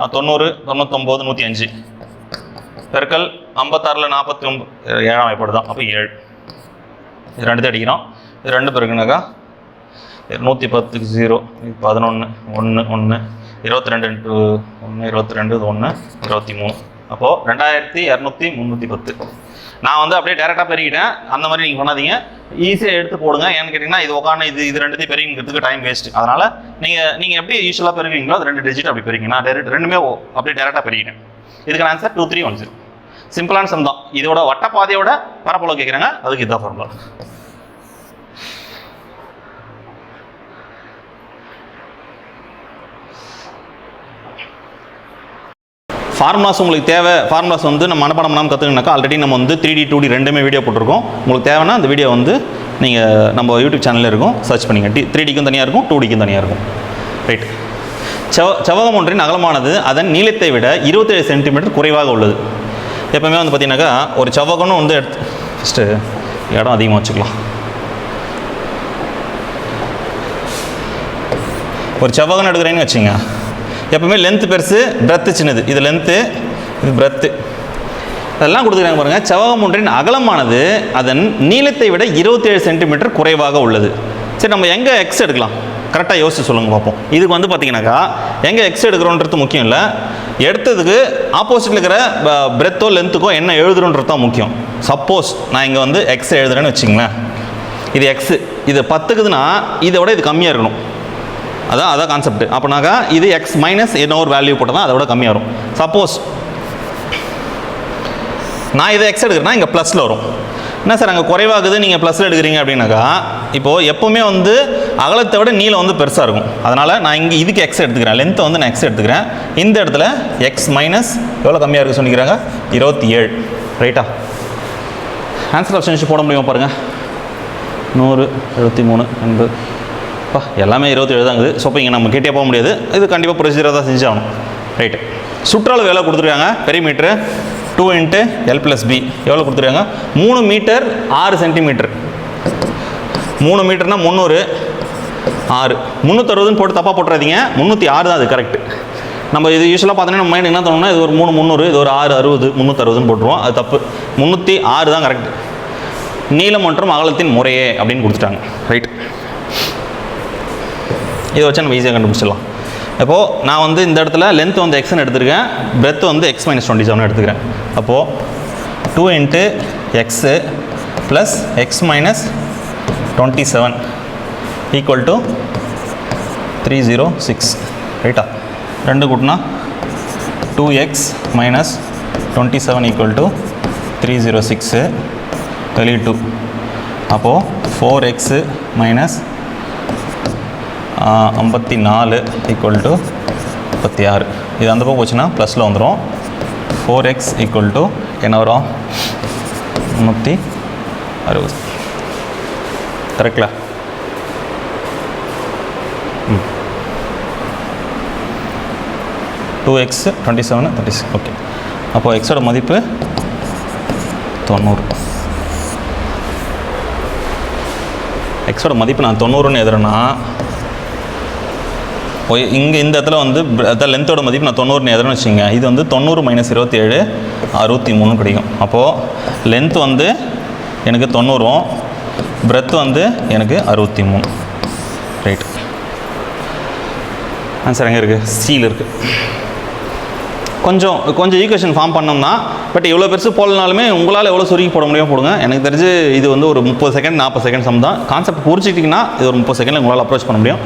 90 99 105 பெருக்கல் 56ல் 49 7ஆம் வாய்ப்பாடு அப்போ 7. இது ரெண்டு அடிக்கிறோம். இது ரெண்டு பெருக்குனாக்கா 110க்கு 0 11 1 1 22 × 1 22 1 23. அப்போது 2210. நான் வந்து அப்படியே டேரெக்டாக பெருகிட்டேன். அந்த மாதிரி நீங்கள் பண்ணாதீங்க, ஈஸியாக எடுத்து போடுங்க. ஏன்னு கேட்டிங்கன்னா இது உட்காந்து இது ரெண்டுத்தையும் பெருங்கிறதுக்கு டைம் வேஸ்ட்டு. அதனால் நீங்கள் எப்படி யூஸ்வலாக பெருவீங்களோ அது 2 டிஜிட் அப்படி பெருங்க. நான் ரெண்டுமே அப்படியே டேரெக்டாக பெருகிட்டேன். இதுக்கான ஆன்சர் 2310. சிம்பிளான சம் தான். இதோட வட்டப்பாதையோட பரப்பளவு கேட்குறாங்க, அதுக்கு இதுதான் ஃபார்முலா. ஃபார்முலாஸ் உங்களுக்கு தேவை, ஃபார்முலாஸ் வந்து நம்ம மனப்பாடம் பண்ணாமல் கற்றுக்கணுனாக்கா ஆல்ரெடி நம்ம வந்து 3D 2D ரெண்டுமே வீடியோ போட்டிருக்கோம். உங்களுக்கு தேவைன்னா அந்த வீடியோ வந்து நீங்கள் நம்ம யூடியூப் சேனலில் இருக்கும், சர்ச் பண்ணிங்க. 3Dக்கும் தனியாக இருக்கும், 2Dக்கும் தனியாக இருக்கும். ரைட். செவ்வகம் ஒன்றின் அகலமானது அதன் நீளத்தை விட 27 சென்டிமீட்டர் குறைவாக உள்ளது. எப்போவுமே வந்து பார்த்தீங்கன்னாக்கா ஒரு செவ்வகம்னு வந்து ஃபஸ்ட்டு இடம் அதிகமாக வச்சுக்கலாம். ஒரு செவ்வகம் எடுக்கிறேன்னு வச்சுங்க, எப்பவுமே லென்த்து பெருசு, பிரெத்து சின்னது. இது லென்த்து, இது பிரெத்து, அதெல்லாம் கொடுத்துருக்காங்க பாருங்கள். செவ்வகம் ஒன்றின் அகலமானது அதன் நீளத்தை விட 27 சென்டிமீட்டர் குறைவாக உள்ளது. சரி, நம்ம எங்கே எக்ஸ் எடுக்கலாம்? கரெக்டாக யோசிச்சு சொல்லுங்கள் பார்ப்போம். இதுக்கு வந்து பார்த்தீங்கன்னாக்கா எங்கே எக்ஸ் எடுக்கிறோன்றது முக்கியம் இல்லை, எடுத்ததுக்கு ஆப்போசிட்டில் இருக்கிற பிரெத்தோ லென்த்துக்கோ என்ன எழுதுறோன்றது தான் முக்கியம். சப்போஸ் நான் இங்கே வந்து எக்ஸ் எழுதுறேன்னு வச்சுங்களேன், இது எக்ஸு, இது 10க்குதுன்னா இதை விட இது கம்மியாக இருக்கணும். அதான் கான்செப்ட். அப்படின்னாக்கா இது எக்ஸ் மைனஸ் என்ன ஒரு வேல்யூ போட்டால் தான் அதோட கம்மியாக வரும். சப்போஸ் நான் இதை எக்ஸ் எடுக்கிறேன்னா இங்கே ப்ளஸில் வரும். என்ன சார் அங்கே குறைவாகுது, நீங்கள் ப்ளஸில் எடுக்கிறீங்க அப்படின்னாக்கா இப்போது எப்போவுமே வந்து அகலத்தை விட நீளம் வந்து பெருசாக இருக்கும். அதனால் நான் இங்கே இதுக்கு எக்ஸ் எடுத்துக்கிறேன், லென்த்தை வந்து நான் எக்ஸ் எடுத்துக்கிறேன். இந்த இடத்துல எக்ஸ் மைனஸ் எவ்வளோ கம்மியாக இருக்குது சொல்லிக்கிறாங்க, 27. ரைட்டா? ஆன்சர் ஆப்ஷன் போட முடியுமா பாருங்கள். 100, 73, 80. எல்லாமே 27 தான் இருக்குது. ஸோ இப்போ இங்கே நம்ம கேட்டே போக முடியாது, இது கண்டிப்பாக ப்ரொசீஜராக தான் செஞ்சாகணும். ரைட்டு. சுற்றளவு எவ்வளோ கொடுத்துருக்காங்க, பெரிமீட்ரு 2 × L+B எவ்வளோ கொடுத்துருக்காங்க, 3 மீட்டர் 6 சென்டிமீட்டர். 3 மீட்டர்னா 300, 6, 360ன்னு போட்டு தப்பாக போட்டுறாதீங்க, 306 தான் அது கரெக்டு. நம்ம இது யூஸ்வலாக பார்த்தீங்கன்னா நம்ம மைண்ட் என்ன தோணுன்னா இது ஒரு 3 300, இது ஒரு 6 60, 360ன்னு போட்டுருவோம். அது தப்பு, 306 தான் கரெக்டு. நீளம் மற்றும் அகலத்தின் முறையே அப்படின்னு கொடுத்துட்டாங்க. ரைட். இதை வச்சு நம்ம ஈஸியாக கண்டுபிடிச்சிடலாம். இப்போது நான் வந்து இந்த இடத்துல லென்த் வந்து எக்ஸ்ன்னு எடுத்துருக்கேன், பிரெத் வந்து x - 27 எடுத்துக்கிறேன். அப்போது 2 × x plus x - 27 equal to 306. ரைட்டா? ரெண்டு கூட்டினா 2x - 27 ஈக்குவல் டு 306 கழிவு 2. அப்போது 4x - 54 ஈக்குவல் டு 36. இது அந்த பக்கம் போச்சுன்னா ப்ளஸில் வந்துடும். 4x ஈக்குவல் டு என்ன வரும், 360. கரெக்டா? 2x 27 36. ஓகே. அப்போது எக்ஸோட மதிப்பு 90. எக்ஸோட மதிப்பு நான் 90ன்னு எதுறேன்னா இங்கே இந்த இடத்துல வந்து லென்த்தோட மதிப்பு நான் 90ன்னு எதுன்னு வச்சுங்க. இது வந்து 90 - 27 63 கிடைக்கும். அப்போது லென்த் வந்து எனக்கு 90, பிரெத் வந்து எனக்கு 63. ரைட். ஆன்சர் எங்கே இருக்குது, சியில் இருக்குது. கொஞ்சம் ஈக்குவேஷன் ஃபார்ம் பண்ணோம்னா, பட் எவ்வளோ பெருசு போடலனாலுமே உங்களால் எவ்வளோ சுருக்கி போட முடியும் போடுங்க. எனக்கு தெரிஞ்சு இது வந்து ஒரு 30 செகண்ட் 40 செகண்ட் சம் தான். கான்செப்ட் புரிஞ்சிட்டிங்கன்னா இது ஒரு 30 செகண்டில் உங்களால் அப்ரோச் பண்ண முடியும்.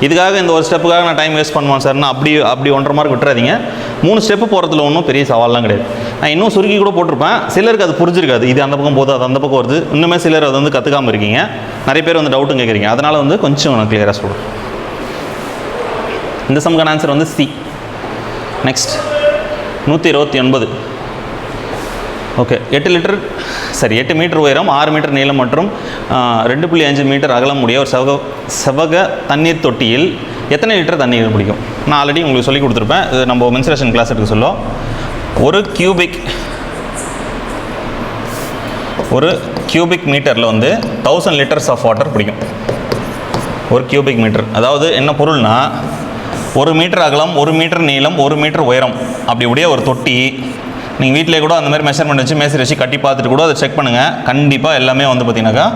இதுக்காக இந்த ஒரு ஸ்டெப்புக்காக நான் டைம் வேஸ்ட் பண்ணுவேன் சார்னா அப்படி 1.5 மார்க் விட்டுறாதீங்க. 3 ஸ்டெப்பு போகிறதுல ஒன்றும் பெரிய சவால்லாம் கிடையாது. நான் இன்னும் சுருக்கி கூட போட்டிருப்பேன், சிலருக்கு அது புரிஞ்சிருக்காது. இது அந்த பக்கம் போகுது, அது அந்த பக்கம் வருது. இன்னுமே சிலர் அதை வந்து கற்றுக்காமல் இருக்கீங்க. நிறைய பேர் வந்து டவுட்டும் கேட்குறீங்க. அதனால் வந்து கொஞ்சம் நான் கிளியராக சொல்கிறேன். இந்த சம்கான ஆன்சர் வந்து சி. நெக்ஸ்ட் 129. ஓகே. 8 மீட்டர் உயரம், 6 மீட்டர் நீளம் மற்றும் 2.5 மீட்டர் அகலம் உடைய ஒரு செவ்வக தண்ணீர் தொட்டியில் எத்தனை லிட்டர் தண்ணீர் பிடிக்கும்? நான் ஆல்ரெடி உங்களுக்கு சொல்லி கொடுத்துருப்பேன். இது நம்ம மென்சுரேஷன் கிளாஸ் எடுக்க சொல்லும். ஒரு கியூபிக் மீட்டரில் வந்து 1000 லிட்டர்ஸ் ஆஃப் வாட்டர் பிடிக்கும். ஒரு கியூபிக் மீட்டர் அதாவது என்ன பொருள்னா, 1 மீட்டர் அகலம், 1 மீட்டர் நீளம், 1 மீட்டர் உயரம் அப்படி உடைய ஒரு தொட்டி. நீங்கள் வீட்டிலே கூட அந்த மாதிரி மெஷர்மெண்ட் வச்சு மேசரி வச்சு கட்டி பார்த்துட்டு கூட அதை செக் பண்ணுங்கள். கண்டிப்பாக எல்லாமே வந்து பார்த்திங்கனாக்கா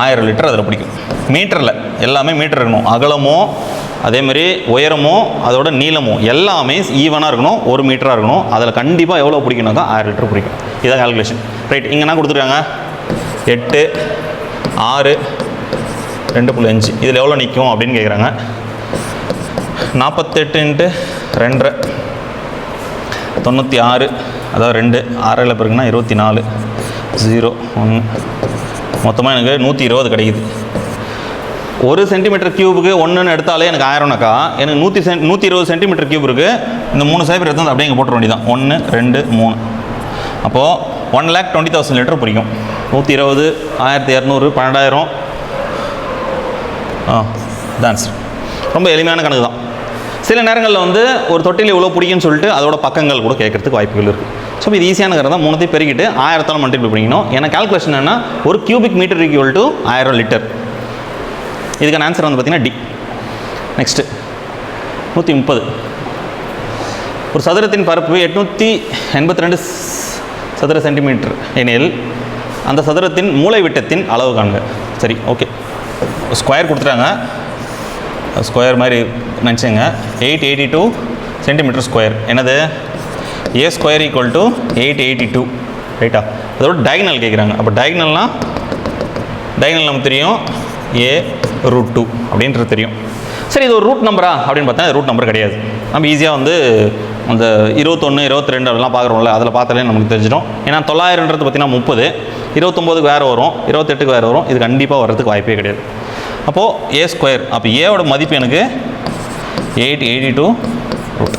1000 லிட்டர் அதில் பிடிக்கும். மீட்டரில் எல்லாமே மீட்டர் இருக்கணும். அகலமோ அதேமாதிரி உயரமோ அதோட நீளமோ எல்லாமே ஈவனாக இருக்கணும், 1 மீட்டராக இருக்கணும். அதில் கண்டிப்பாக எவ்வளோ பிடிக்கணுக்கா 1000 லிட்டர் பிடிக்கும். இதான் கால்குலேஷன். ரைட். இங்கே என்ன கொடுத்துருக்காங்க, 8, 6, 2.5 இதில் எவ்வளோ நிற்கும் அப்படின்னு கேட்குறாங்க. 48 × 2 96, அதாவது 2 6 பெருக்குன்னா 24 0 1 மொத்தமாக எனக்கு 120 கிடைக்குது. 1 சென்டிமீட்டர் கியூபுக்கு 1ன்னு எடுத்தாலே எனக்கு 1000னாக்கா எனக்கு 120 சென்டிமீட்டர் கியூப் இருக்குது. இந்த 3 சைபர் எடுத்து அப்படியே இங்கே போட்டுற வேண்டியதான். 1 2 3. அப்போது 1,20,000 லிட்டர் பிடிக்கும். 120 1200 12,000 ஆன்சர். ரொம்ப எளிமையான கணக்கு தான். சில நேரங்களில் வந்து ஒரு தொட்டியில் இவ்வளோ பிடிக்குன்னு சொல்லிட்டு அதோட பக்கங்கள் கூட கேட்கறதுக்கு வாய்ப்புகள் இருக்குது. ஸோ இது ஈஸியான கணக்கு தான். 3 பெருக்கிட்டு 1000 மல்டிப்ளை பண்ணிக்கணும். ஏன்னா கால்குலேஷன் என்னன்னா ஒரு cubic metre equal to 1000 litre. இதுக்கான ஆன்சர் வந்து பார்த்தீங்கன்னா டி. நெக்ஸ்ட்டு 130. ஒரு சதுரத்தின் பரப்பு 882 சதுர சென்டிமீட்டர் எனில் அந்த சதுரத்தின் மூலை விட்டத்தின் அளவு காணுங்க. சரி, ஓகே. ஸ்கொயர் கொடுத்துட்டாங்க, ஸ்கொயர் மாதிரி நினச்சிங்க. 882 சென்டிமீட்டர் ஸ்கொயர். என்னது? ஏ ஸ்கொயர் ஈக்குவல் டு 882, ரைட்டா? அதோட டயகனல் கேட்குறாங்க. அப்போ டயகனல் நமக்கு தெரியும், a√2 அப்படின்றது தெரியும். சரி, இது ஒரு ரூட் நம்பரா அப்படின்னு பார்த்தா ரூட் நம்பர் கிடையாது. நம்ம ஈஸியாக வந்து அந்த 21 22 அதெல்லாம் பார்க்குறோம்ல, அதில் பார்த்தாலே நமக்கு தெரிஞ்சிடும். ஏன்னா 900ன்றது பார்த்தீங்கன்னா 30, 29க்கு வேறு வரும், 28க்கு வேறு வரும். இது கண்டிப்பாக வர்றதுக்கு வாய்ப்பே கிடையாது. அப்போது ஏ ஸ்கொயர், அப்போ ஏவோட மதிப்பு எனக்கு 882 ரூட்.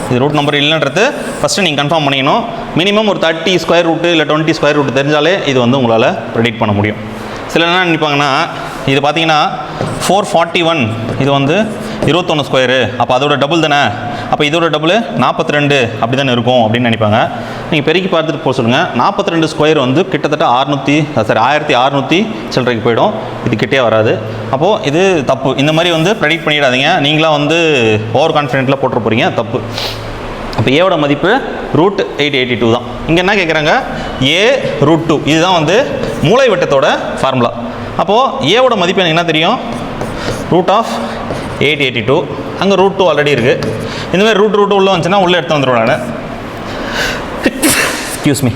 இது ரூட் நம்பர் இல்லைன்றது ஃபஸ்ட்டு நீங்கள் கன்ஃபார்ம் பண்ணிக்கணும். மினிமம் ஒரு 30 ஸ்கொயர் ரூட்டு இல்லை 20 ஸ்கொயர் ரூட்டு தெரிஞ்சாலே இது வந்து உங்களால் ப்ரெடிக்ட் பண்ண முடியும். சில என்ன நினைப்பாங்கன்னா, இது பார்த்தீங்கன்னா 441, இது வந்து 21 ஸ்கொயரு, அப்போ அதோட டபுள் தானே, அப்போ இதோட டபுள் 42 அப்படி தானே இருக்கும் அப்படின்னு நினைப்பாங்க. நீங்கள் பெருக்கி பார்த்துட்டு போக சொல்லுங்கள். 42 ஸ்கொயர் வந்து கிட்டத்தட்ட 1600 சில்லறைக்கு போயிடும். இது கிட்டே வராது. அப்போது இது தப்பு. இந்த மாதிரி வந்து ப்ரெடிக்ட் பண்ணிடாதீங்க. நீங்களாம் வந்து ஓவர் கான்ஃபிடென்ட்டில் போட்டு போகிறீங்க, தப்பு. அப்போ ஏவோட மதிப்பு √882 தான். இங்கே என்ன கேட்குறாங்க? a√2. இதுதான் வந்து மூலை வட்டத்தோட ஃபார்முலா. அப்போது ஏவோட மதிப்பு எனக்கு என்ன தெரியும்? √882. அங்கே √2 ஆல்ரெடி இருக்குது. இந்தமாதிரி √2 உள்ளே வந்துச்சுன்னா உள்ளே எடுத்து வந்துடுவேன் நான். Excuse me.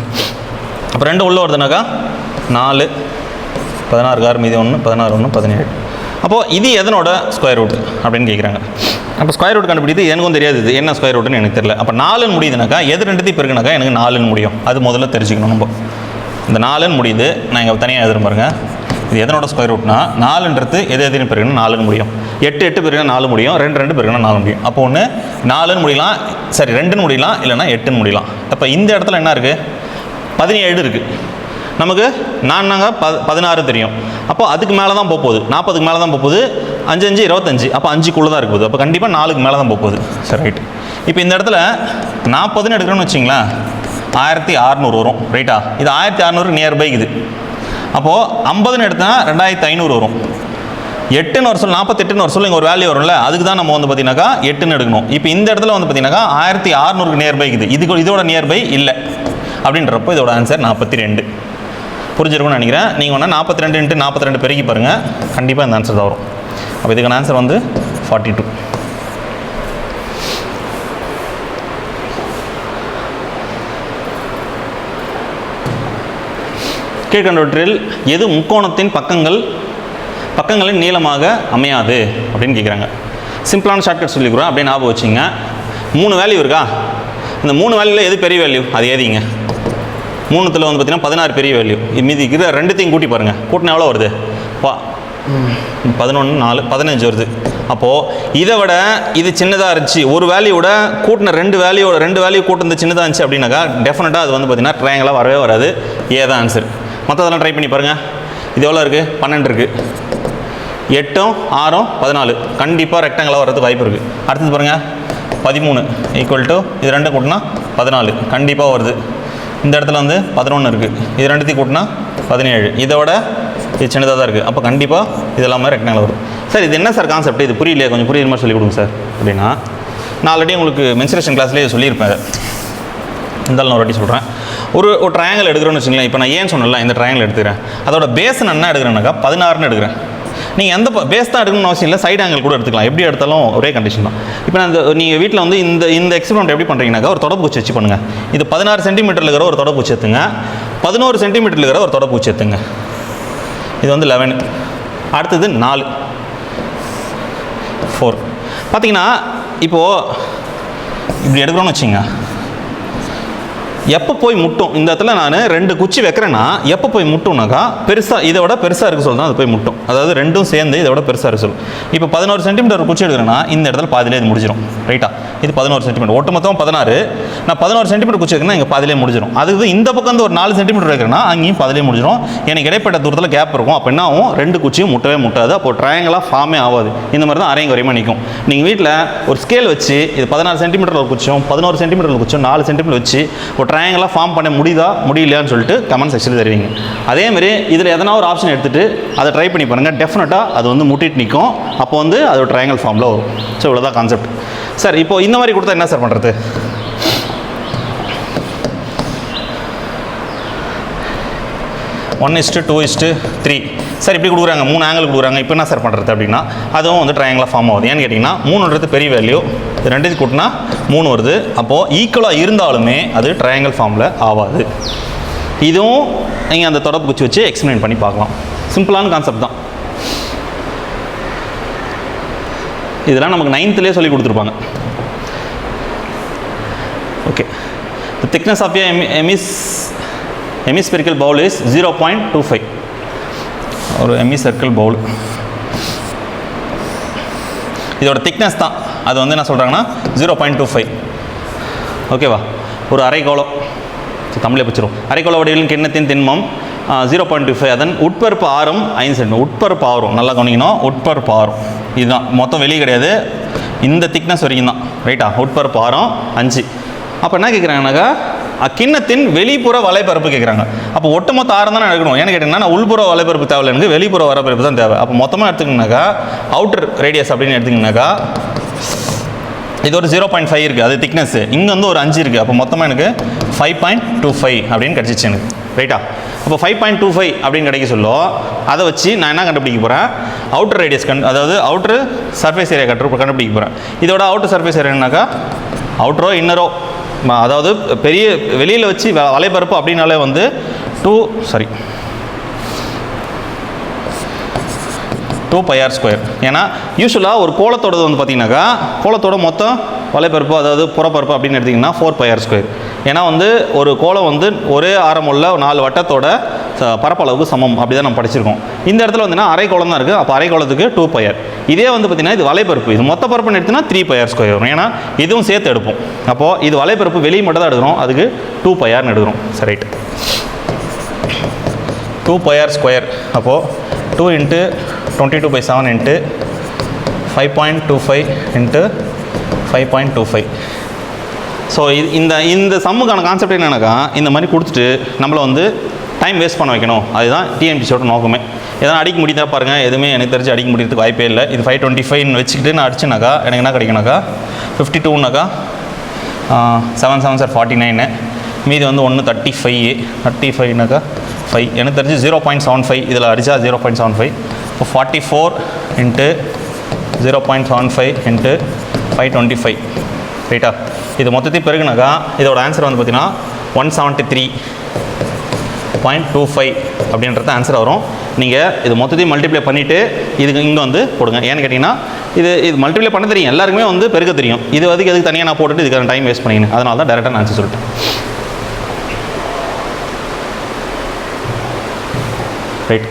அப்போ 2 உள்ளே வருதுனாக்கா 4 16 கார் மீதி 1 16 1 17. அப்போது இது எதனோட ஸ்கொயர் ரூட் அப்படின்னு கேட்குறாங்க. அப்போ ஸ்கொயர் ரூட் கண்டுபிடித்து எனக்கும் தெரியாது இது என்ன ஸ்கொயர் ரூட்டுன்னு எனக்கு தெரியல. அப்போ 4ன்னு முடியுதுனாக்கா எது 2த்தையும் பெருக்குனாக்கா எனக்கு 4ன்னு முடியும். அது முதல்ல தெரிஞ்சுக்கணும். நம்ம இந்த 4ன்னு முடியுது, நான் இங்கே தனியாக எழுதுறேன் பாருங்க. இது எதனோட ஸ்கொயர் ரூட்னா 4ன்றது எதுன்னு பெருக்குன்னா 4ன்னு முடியும். 8 பெருக்குன்னா 4 முடியும், 2 பெருக்குன்னா 4 முடியும். அப்போ ஒன்று 4ன்னு முடியலாம், சரி 2ன்னு முடியலாம், இல்லைனா 8ன்னு முடியலாம். அப்போ இந்த இடத்துல என்ன இருக்குது? 17 இருக்குது. நமக்கு 16 தெரியும். அப்போ அதுக்கு மேலே தான் போகுது, 40க்கு மேலே தான் போகுது. 5 5 25, அப்போ 5க்குள்ளே தான் இருக்குது. அப்போ கண்டிப்பாக 4க்கு மேலே தான் போகுது. சரி, ரைட்டு. இப்போ இந்த இடத்துல 40ன்னு எடுக்கிறோன்னு வச்சிங்களேன், 1600 வரும், ரைட்டா? இது 1600 நியர்பை இது. அப்போது 50ன்னு எடுத்தால் 2500 வரும். 8ன்னு ஒரு சொல் 48ன்னு ஒரு சொல் இங்கே ஒரு வேல்யூ வரும்ல, அதுக்கு தான் நம்ம வந்து பார்த்தீங்கன்னாக்கா 8ன்னு எடுக்கணும். இப்போ இந்த இடத்துல வந்து பார்த்தீங்கன்னாக்கா 1600 நியர்பை இது இதோட நியர்பை இல்லை அப்படின்றப்போ இதோட ஆன்சர் 42. புரிஞ்சிருக்கும்னு நினைக்கிறேன். நீங்கள் ஒன்றா 42 × 42 பெருக்கி பாருங்கள், கண்டிப்பாக இந்த ஆன்சர் தான் வரும். அப்போ இதுக்கான ஆன்சர் வந்து 42. கீழ்கண்டவற்றில் எது முக்கோணத்தின் பக்கங்களின் நீளமாக அமையாது அப்படின்னு கேட்குறாங்க. சிம்பிளான ஷார்ட்கட் சொல்லிக்கிறோம், அப்படியே ஞாபகம் வச்சுங்க. 3 வேல்யூ இருக்கா? இந்த 3 வேல்யூவில் எது பெரிய வேல்யூ அது ஏதிங்க. 3த்தில் வந்து பார்த்தீங்கன்னா 16 பெரிய வேல்யூ. மீதி இருக்கிற 2த்தையும் கூட்டி பாருங்கள். கூட்டினா எவ்வளோ வருது? 11 4 15 வருது. அப்போது இதை விட இது சின்னதாக இருந்துச்சு, ஒரு வேல்யூவோட கூட்டின 2 வேல்யூ கூட்டினது சின்னதாக இருந்துச்சு அப்படின்னாக்கா டெஃபினட்டாக அது வந்து பார்த்தீங்கன்னா ட்ரையாங்கலாக வரவே வராது. ஏதான் ஆன்சர். மற்றதெல்லாம் ட்ரை பண்ணி பாருங்கள். இது எவ்வளோ இருக்குது? 12 இருக்குது. 8 6 14, கண்டிப்பாக ரெக்டாங்கலாக வர்றதுக்கு வாய்ப்பு இருக்குது. அடுத்தது பாருங்கள், 13 ஈக்குவல் டு இது 2 கூட்டினா 14, கண்டிப்பாக வருது. இந்த இடத்துல வந்து 11 இருக்குது, இது 2த்தையும் கூட்டினா 17, இதோட இது சின்னதாக தான் இருக்குது. அப்போ கண்டிப்பாக இதெல்லாமே ரெக்டாங்கல் வரும். சார் இது என்ன சார் கான்செப்ட்? இது புரியலையே, கொஞ்சம் புரியுற மாதிரி சொல்லிக் கொடுங்க சார் அப்படின்னா, நான் ஆல்ரெடி உங்களுக்கு மென்சுரேஷன் கிளாஸ்லேயே சொல்லியிருப்பேன். இருந்தாலும் நான் ஒரு வாட்டி சொல்கிறேன். ஒரு ட்ரையாங்கல் எடுக்கிறோன்னு வச்சுங்களேன். இப்போ நான் ஏன் சொன்னல இந்த ட்ரையாங்கல் எடுத்துக்கிறேன், அதோட பேஸ் நான் என்ன எடுக்கிறேன்னாக்கா 16ன்னு எடுக்கிறேன். நீங்கள் எந்த பேஸ் தான் எடுக்கணும்னு அவசியம் இல்லை, சைடு ஆங்கிள் கூட எடுத்துக்கலாம். எப்படி எடுத்தாலும் ஒரே கண்டிஷன் தான். இப்போ நான் நீங்கள் வீட்டில் வந்து இந்த எக்ஸ்பெரிமெண்ட் எப்படி பண்ணுறீங்கன்னாக்கா ஒரு தொடப்பூச்சி வச்சு பண்ணுங்கள். இது 16 சென்டிமீட்டரில் இருக்கிற ஒரு தொடப்பூச்சி எடுத்துங்க, 11 சென்டிமீட்டரில் இருக்கிற ஒரு தொடப்பூச்சி எடுத்துங்க. இது வந்து 11, அடுத்தது 4 4. பார்த்தீங்கன்னா இப்போது இப்படி எடுக்கிறோன்னு வச்சுங்க, எப்போ போய் முட்டும், இந்த இடத்துல நான் 2 குச்சி வைக்கிறேன்னா எப்போ போய் முட்டும்னாக்கா பெருசாக இதை விட பெருசாக இருக்க சொல்லுதான் அது போய் முட்டும். அதாவது ரெண்டும் சேர்ந்து இதை விட பெருசாக இருக்க சொல்லும். இப்போ 11 சென்டிமீட்டர் குச்சி எடுக்கிறேன்னா இந்த இடத்துல பாதிலே இது முடிஞ்சிடும். ரைட்டா, இது 11 சென்டிமீட்டர், ஒட்டு மொத்தம் 16. நான் 11 சென்டிமீட்டர் குச்சி வைக்கிறேன்னா இங்கே பாதிலே முடிஞ்சிடும். அதுக்கு இந்த பக்கம் வந்து ஒரு 4 சென்டிமீட்டர் வைக்கிறேன்னா அங்கேயும் பாதிலே முடிஞ்சிடும். எனக்கு இடைப்பட்ட தூரத்தில் கேப் இருக்கும். அப்போ என்ன ஆகும், 2 குச்சியும் முட்டவே முட்டாது. அப்போ ட்ரையாங்கலாக ஃபார்மே ஆகாது. இந்த மாதிரி தான் அரையும் குறையுமா நிற்கும். நீங்கள் வீட்டில் ஒரு ஸ்கேல் வச்சு இது 16 சென்டிமீட்டர் ஒரு குச்சியும் 11 சென்டிமீட்டர் ஒரு குச்சியும் 4 சென்டிமீட்டர் வச்சு ஒரு ட்ரையாங்கலாக ஃபார்ம் பண்ண முடியுதா முடியலையான்னு சொல்லிட்டு கமெண்ட் செக்ஷனில் தெரிவிங்க. அதேமாதிரி இதில் எதனா ஒரு ஆப்ஷன் எடுத்துகிட்டு அதை ட்ரை பண்ணி பாருங்கள். டெஃபினட்டாக அது வந்து முட்டிட்டு நிற்கும். அப்போ வந்து அது ஒரு ட்ரையாங்கல் ஃபார்மில் வரும். ஸோ இவ்வளோதான் கான்செப்ட். சார் இப்போ இந்த மாதிரி கொடுத்தா என்ன சார் பண்ணுறது? ஒன் இஸ்ட்டு 2:3 சார் இப்படி கொடுக்குறாங்க, 3 ஆங்கிள் கொடுக்குறாங்க. இப்போ என்ன சார் பண்ணுறது அப்படின்னா அதுவும் வந்து ட்ரையாங்கிளாக ஃபார்ம் ஆகுது. ஏன்னு கேட்டிங்கன்னா 3ன்றது பெரிய வேல்யூ, இது 2 கூட்டினா 3 வருது. அப்போது ஈக்குவலாக இருந்தாலுமே அது ட்ரையாங்கிள் ஃபார்மில் ஆகாது. இதுவும் நீங்கள் அந்த தொடப்பு குச்சி வச்சு எக்ஸ்பிளைன் பண்ணி பார்க்கலாம். சிம்பிளான கான்செப்ட் தான். இதெல்லாம் நமக்கு 9th சொல்லி கொடுத்துருப்பாங்க. Okay, the thickness of a hemispherical bowl is 0.25. ஒரு ஹெமிசர்க்கிள் பவுல், இதோட திக்னஸ் தான். அது வந்து என்ன சொல்கிறாங்கன்னா 0.25. ஓகேவா, ஒரு அரைக்கோளம், தமிழே பிடிச்சிரும். அரைக்கோள வடிவிலும் கிண்ணத்தின் திண்மம் 0.25. அதன் உட்பரப்பு ஆரம் 5 சென்டிமீட்டர். உட்பரப்பு ஆரம் நல்லா கவனிக்கணும். உட்பரப்பு ஆரம் இதுதான், மொத்தம் வெளியே கிடையாது, இந்த திக்னஸ் வரைக்கும் தான். ரைட்டா, உட்பரப்பு ஆரம் 5. அப்போ என்ன கேட்குறாங்கனாக்கா கிண்ணத்தின் வெளிப்புற வலைப்பரப்பு கேட்குறாங்க. அப்போ ஒட்டுமொத்த ஆரம் தானே எடுக்கணும். ஏன்னு கேட்டிங்கன்னா நான் உள்புற வலைப்பரப்பு தேவை, எனக்கு வெளிப்புற வலைப்பரப்பு தான் தேவை. அப்போ மொத்தமாக எடுத்துக்கிங்கனாக்கா அவுட்டர் ரேடியஸ் அப்படின்னு எடுத்திங்கனாக்கா இது ஒரு 0.5 இருக்குது, அது திக்னஸ். இங்கே வந்து ஒரு 5 இருக்குது. அப்போ மொத்தமாக எனக்கு 5.25 அப்படின்னு கிடச்சிச்சு எனக்கு. ரைட்டா, அப்போ 5.25 அப்படின்னு கிடைக்க சொல்லும். அதை வச்சு நான் என்ன கண்டுபிடிக்க போகிறேன், அவுட்டர் ரேடியஸ் அதாவது அவுட்டர் சர்ஃபேஸ் ஏரியா கண்டுபிடிக்க போகிறேன். இதோட அவுட்டர் சர்ஃபேஸ் ஏரியானாக்கா அவுட்டரோ இன்னரோ, அதாவது பெரிய வெளியில் வச்சு வலைப்பரப்பு அப்படின்னாலே வந்து 2πr². ஏன்னா யூஸ்வலாக ஒரு கோலத்தோடது வந்து பார்த்தீங்கன்னாக்கா கோலத்தோட மொத்தம் வலைப்பரப்பு அதாவது புறப்பரப்பு அப்படின்னு எடுத்திங்கன்னா 4πr². ஏன்னா வந்து ஒரு கோலம் வந்து ஒரே ஆரமுள்ள 4 வட்டத்தோட பரப்பளவுக்கு சமம், அப்படி தான் நம்ம படிச்சிருக்கோம். இந்த இடத்துல வந்துன்னா அரை கோலம் தான் இருக்குது. அப்போ அரை கோலத்துக்கு 2πr. இதே வந்து பார்த்திங்கன்னா இது வலைப்பரப்பு, இது மொத்த பரப்புன்னு எடுத்தினா 3πr² வரும். ஏன்னா இதுவும் சேர்த்து எடுப்போம். அப்போது இது வலைப்பரப்பு வெளியே மட்டும் தான் எடுக்கிறோம், அதுக்கு 2πrன்னு எடுக்கிறோம். சரி, ரைட்டு, 2πr². அப்போது 2 × 22/7 × 5.25 × 5.25. ஸோ இந்த சம்முக்கான கான்செப்ட் என்னன்னாக்கா இந்த மாதிரி கொடுத்துட்டு நம்மளை வந்து டைம் வேஸ்ட் பண்ண வைக்கணும். அதுதான் டிஎன்பிசியோட நோக்கமே. எதனா அடிக்க முடியுதா பாருங்கள், எதுவுமே எனக்கு தெரிஞ்சு அடிக்க முடியறதுக்கு வாய்ப்பே இல்லை. இது 525 வச்சுக்கிட்டு நான் அடிச்சுனாக்கா எனக்கு என்ன கிடைக்குனாக்கா 52னாக்கா 7 7 சார் 49. மீதி வந்து 1 35னாக்கா 5. எனக்கு தெரிஞ்சு 0.75 இதில் அடித்தா 0.75. இப்போ 44 × 0.75 × 525. ரைட்டா, இது மொத்தத்தையும் பெருகுனாக்கா இதோட ஆன்சர் வந்து பார்த்தீங்கன்னா 173.25 அப்படின்றது ஆன்சர் வரும். நீங்கள் இது மொத்தத்தையும் மல்டிப்ளை பண்ணிவிட்டு இதுக்கு இங்கே வந்து போடுங்க. ஏன்னு கேட்டிங்கன்னா இது மல்டிப்ளை பண்ண தெரியும், எல்லாருக்குமே வந்து பெருக்க தெரியும். இது வந்து எதுக்கு தனியாக நான் போட்டுட்டு இதுக்கான டைம் வேஸ்ட் பண்ணிக்கணும். அதனால தான் டேரெக்டாக ஆன்சர் சொல்லிட்டேன். ரைட்,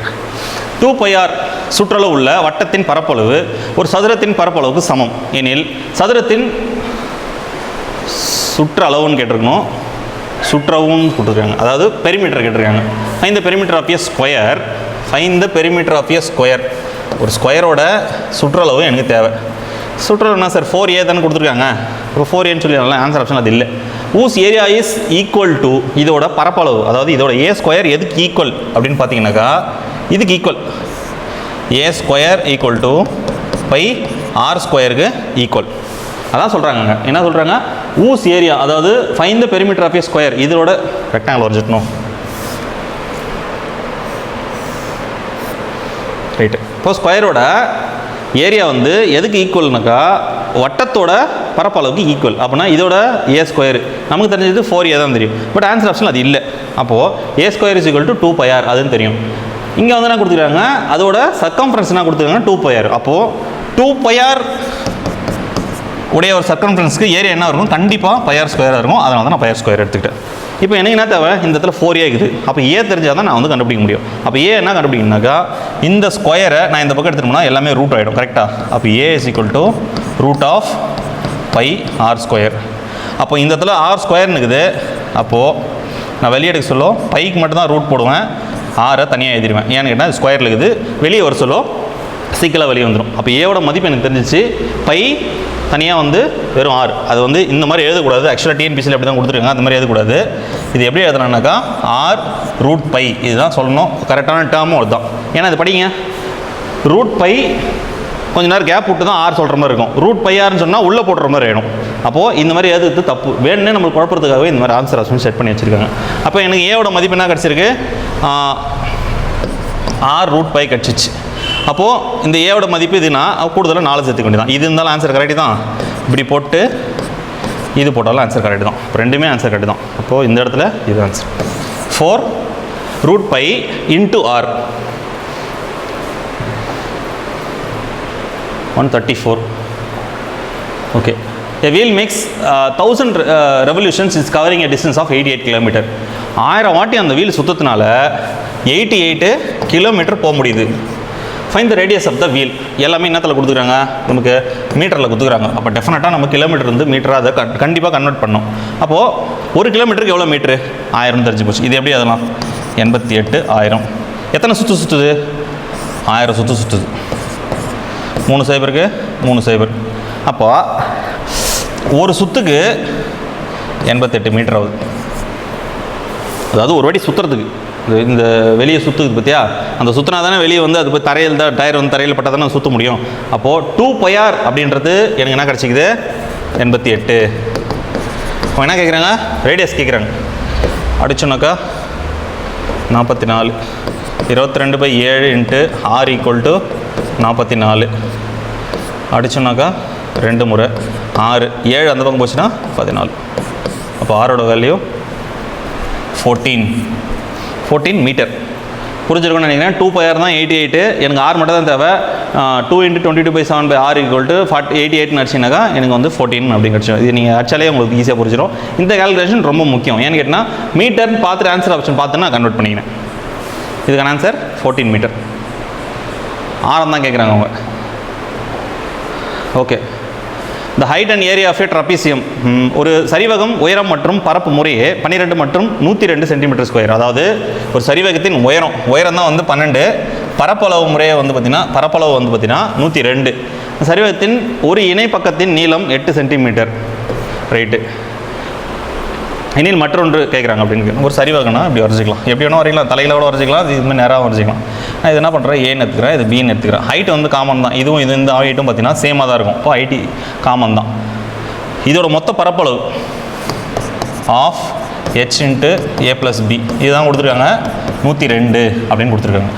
2πr சுற்றளவு உள்ள வட்டத்தின் பரப்பளவு ஒரு சதுரத்தின் பரப்பளவுக்கு சமம் எனில் சதுரத்தின் சுற்றளவுன்னு கேட்டிருக்கணும், சுற்றவுன்னு கொடுத்துருக்காங்க. அதாவது பெரிமீட்டர் கேட்டிருக்காங்க. Find the perimeter of a square. Find the perimeter of a square. ஒரு ஸ்கொயரோட சுற்றளவு எனக்கு தேவை. சுற்றளவு என்ன சார் 4a தானே கொடுத்துருக்காங்க. இப்போ 4aன்னு சொல்லிடலாம். ஆன்சர் ஆப்ஷன் அது இல்லை. ஊஸ் ஏரியா இஸ் ஈக்குவல் டு இதோட பரப்பளவு, அதாவது இதோட a² எதுக்கு ஈக்குவல் அப்படின்னு பார்த்தீங்கன்னாக்கா இதுக்கு ஈக்குவல். a² = πr² equal. அதான் சொல்கிறாங்க. என்ன சொல்கிறாங்க, ஊஸ் ஏரியா அதாவது find the perimeter of a square. இதோட ரெக்டாங்கிள் வரைஞ்சிட்டணும். ரைட்டு, இப்போ ஸ்கொயரோட ஏரியா வந்து எதுக்கு ஈக்குவல்னாக்கா வட்டத்தோட பரப்பளவுக்கு ஈக்குவல். அப்படின்னா இதோட a² நமக்கு தெரிஞ்சது 4a தான் தெரியும். பட் ஆன்சர் ஆப்ஷன் அது இல்லை. அப்போது a² = 2πr அதுன்னு தெரியும். இங்கே வந்து என்ன கொடுத்துருக்காங்க, அதோட சர்க்கம்ஃபரன்ஸ் என்ன கொடுத்துருக்காங்க 2πr. அப்போது 2πr உடைய ஒரு சர்க்கம்ஃபரன்ஸ்க்கு ஏரியா என்ன இருக்கும், கண்டிப்பாக πr² இருக்கும். அதனால தான் நான் πr² எடுத்துக்கிட்டேன். இப்போ எனக்கு என்ன தேவை, இந்த இடத்துல 4a இருக்குது. அப்போ ஏ தெரிஞ்சால் தான் நான் வந்து கண்டுபிடிக்க முடியும். அப்போ ஏ என்ன கண்டுபிடிக்கணும்னாக்கா இந்த ஸ்கொயரை நான் இந்த பக்கம் எடுத்துட்டோம்னா எல்லாமே ரூட் ஆகிடும். கரெக்டாக? அப்போ A is equal to root of pi R square. அப்போ இந்த இடத்துல ஆர் ஸ்கொயர்னு இருக்குது. அப்போது நான் வெளியே எடுக்க சொல்ல பைக்கு மட்டும் தான் ரூட் போடுவேன், ஆரை தனியாக எழுதிடுவேன். ஏன்னு கேட்டால் ஸ்கொயரில் இருக்குது, வெளியே வர சொல்ல சீக்கிரம் வெளியே வந்துடும். அப்போ ஏவோட மதிப்பு எனக்கு தெரிஞ்சிச்சு. பை தனியாக வந்து வெறும் ஆர். அது வந்து இந்த மாதிரி எழுதக்கூடாது. ஆக்சுவலாக டிஎன்பிசியில் எப்படி தான் கொடுத்துருக்காங்க, அந்த மாதிரி எழுதக்கூடாது. இது எப்படி எழுதலாம்னாக்கா ஆர் ரூட் பை, இதுதான் சொல்லணும். கரெக்டான டேர்மும் அதுதான். ஏன்னா இது படிங்க, ரூட் பை கொஞ்சம் நேரம் கேப் விட்டு தான் ஆர் சொல்கிற மாதிரி இருக்கும். ரூட் பை ஆர்னு சொன்னால் உள்ளே போடுற மாதிரி ஆகிடும். அப்போது இந்த மாதிரி எழுதுறது தப்பு. வேணுன்னே நம்மளுக்கு குழப்பறதுக்காகவே இந்த மாதிரி ஆன்சர் ஆப்ஷன் செட் பண்ணி வச்சுருக்காங்க. அப்போ எனக்கு ஏவோட மதிப்பு என்ன கிடச்சிருக்கு, ஆர் ரூட் பை கிடச்சிச்சு. அப்போது இந்த ஏவோட மதிப்பு இதுனா கூடுதலாக 4 சேர்த்துக்க வேண்டியதான். இது இருந்தாலும் ஆன்சர் கரெக்டு தான், இப்படி போட்டு இது போட்டாலும் ஆன்சர் கரெக்டு தான். ரெண்டுமே ஆன்சர் கரெக்டு தான். அப்போது இந்த இடத்துல இது answer 4 root pi into R 134. Okay. A wheel makes 1000 revolutions is covering a distance of 88 km. 1000 வாட்டி அந்த வீல் சுத்தத்தினால 88 கிலோமீட்டர் போக முடியுது. Find the radius of the wheel. எல்லாமே என்னத்தில் கொடுத்துக்கிறாங்க, நமக்கு மீட்டரில் கொடுத்துக்கிறாங்க. அப்போ டெஃபினட்டாக நம்ம கிலோமீட்டர் வந்து மீட்டராக அதை கண்டிப்பாக கன்வெர்ட் பண்ணோம். அப்போது ஒரு கிலோமீட்டருக்கு எவ்வளோ மீட்ரு, 1000 தெரிஞ்சு போச்சு. இது எப்படி அதெல்லாம் 88 1000. எத்தனை சுற்று சுற்றுது, 1000 சுற்று சுற்றுது. 3 சைபருக்கு 3 சைபர். அப்போ ஒரு சுற்றுக்கு 88 மீட்டர் ஆகுது. அதாவது ஒரு வாட்டி சுற்றுறதுக்கு இந்த வெளியே சுற்றுக்குது பார்த்தியா, அந்த சுற்றினா தானே வெளியே வந்து அது போய் தரையில் தான் டயர் வந்து தரையில் பட்டால் தானே சுற்ற முடியும். அப்போது 2πr அப்படின்றது எனக்கு என்ன கிடச்சிக்குது 88. இப்போ என்ன கேட்குறாங்க, ரேடியஸ் கேட்குறாங்க. அடிச்சோன்னாக்கா 44 22/7 இன்ட்டு ஆர் ஈக்குவல் டு 44. அடிச்சோன்னாக்கா 2 முறை 6 7 அந்த பக்கம் போச்சுன்னா 14. அப்போ ஆரோட வேல்யூ 14 மீட்டர். புரிஞ்சிருக்கும்னு நினைக்கிறேன். 2πr தான் 88. எனக்கு ஆர் மட்டும் தான் தேவை. 2 × 22/7/r ஈக்குவல் டு 88 அடிச்சினாக்கா எனக்கு வந்து 14 அப்படின்னு கிடச்சிடும். இது நீங்கள் அடிச்சாலே உங்களுக்கு ஈஸியாக புரிஞ்சிடும். இந்த கால்குலேஷன் ரொம்ப முக்கியம். ஏன்னு கேட்டால் மீட்டர்னு பார்த்துட்டு ஆன்சர் ஆப்ஷன் பார்த்துன்னா கன்வெர்ட் பண்ணிக்கிறேன். இதுக்கான ஆன்சர் 14 மீட்டர். ஆரம் தான் கேட்குறாங்க அவங்க. Okay. The height and area of a trapezium. ஒரு சரிவகம் உயரம் மற்றும் பரப்பு முறையே 12 மற்றும் 102 சென்டிமீட்டர் ஸ்கொயர். அதாவது ஒரு சரிவகத்தின் உயரம் தான் வந்து 12, பரப்பளவு முறையை வந்து பரப்பளவு வந்து பார்த்திங்கன்னா 102. சரிவகத்தின் ஒரு இணை பக்கத்தின் நீளம் 8 சென்டிமீட்டர். ரைட்டு. எனில் மற்றொன்று கேட்குறாங்க அப்படின்னு. ஒரு சரிவகம்னா இப்படி வரைஞ்சிக்கலாம், எப்படி வேணால் வரைக்கலாம், தலையில் கூட வரைஞ்சிக்கலாம், இது மாதிரி நேராக வரைஞ்சிக்கலாம். நான் இது என்ன பண்ணுறேன், ஏன்னு எடுத்துக்கிறேன், இது பின்னு எடுத்துக்கிறேன். ஹைட் வந்து காமன் தான், இதுவும் இது இந்த ஹைட்டும் பார்த்தீங்கன்னா சேமாக தான் இருக்கும். இப்போ ஐடி காமன் தான். இதோட மொத்த பரப்பளவு ஆஃப் h × a+b இதுதான் கொடுத்துருக்காங்க. 102 அப்படின்னு கொடுத்துருக்காங்க.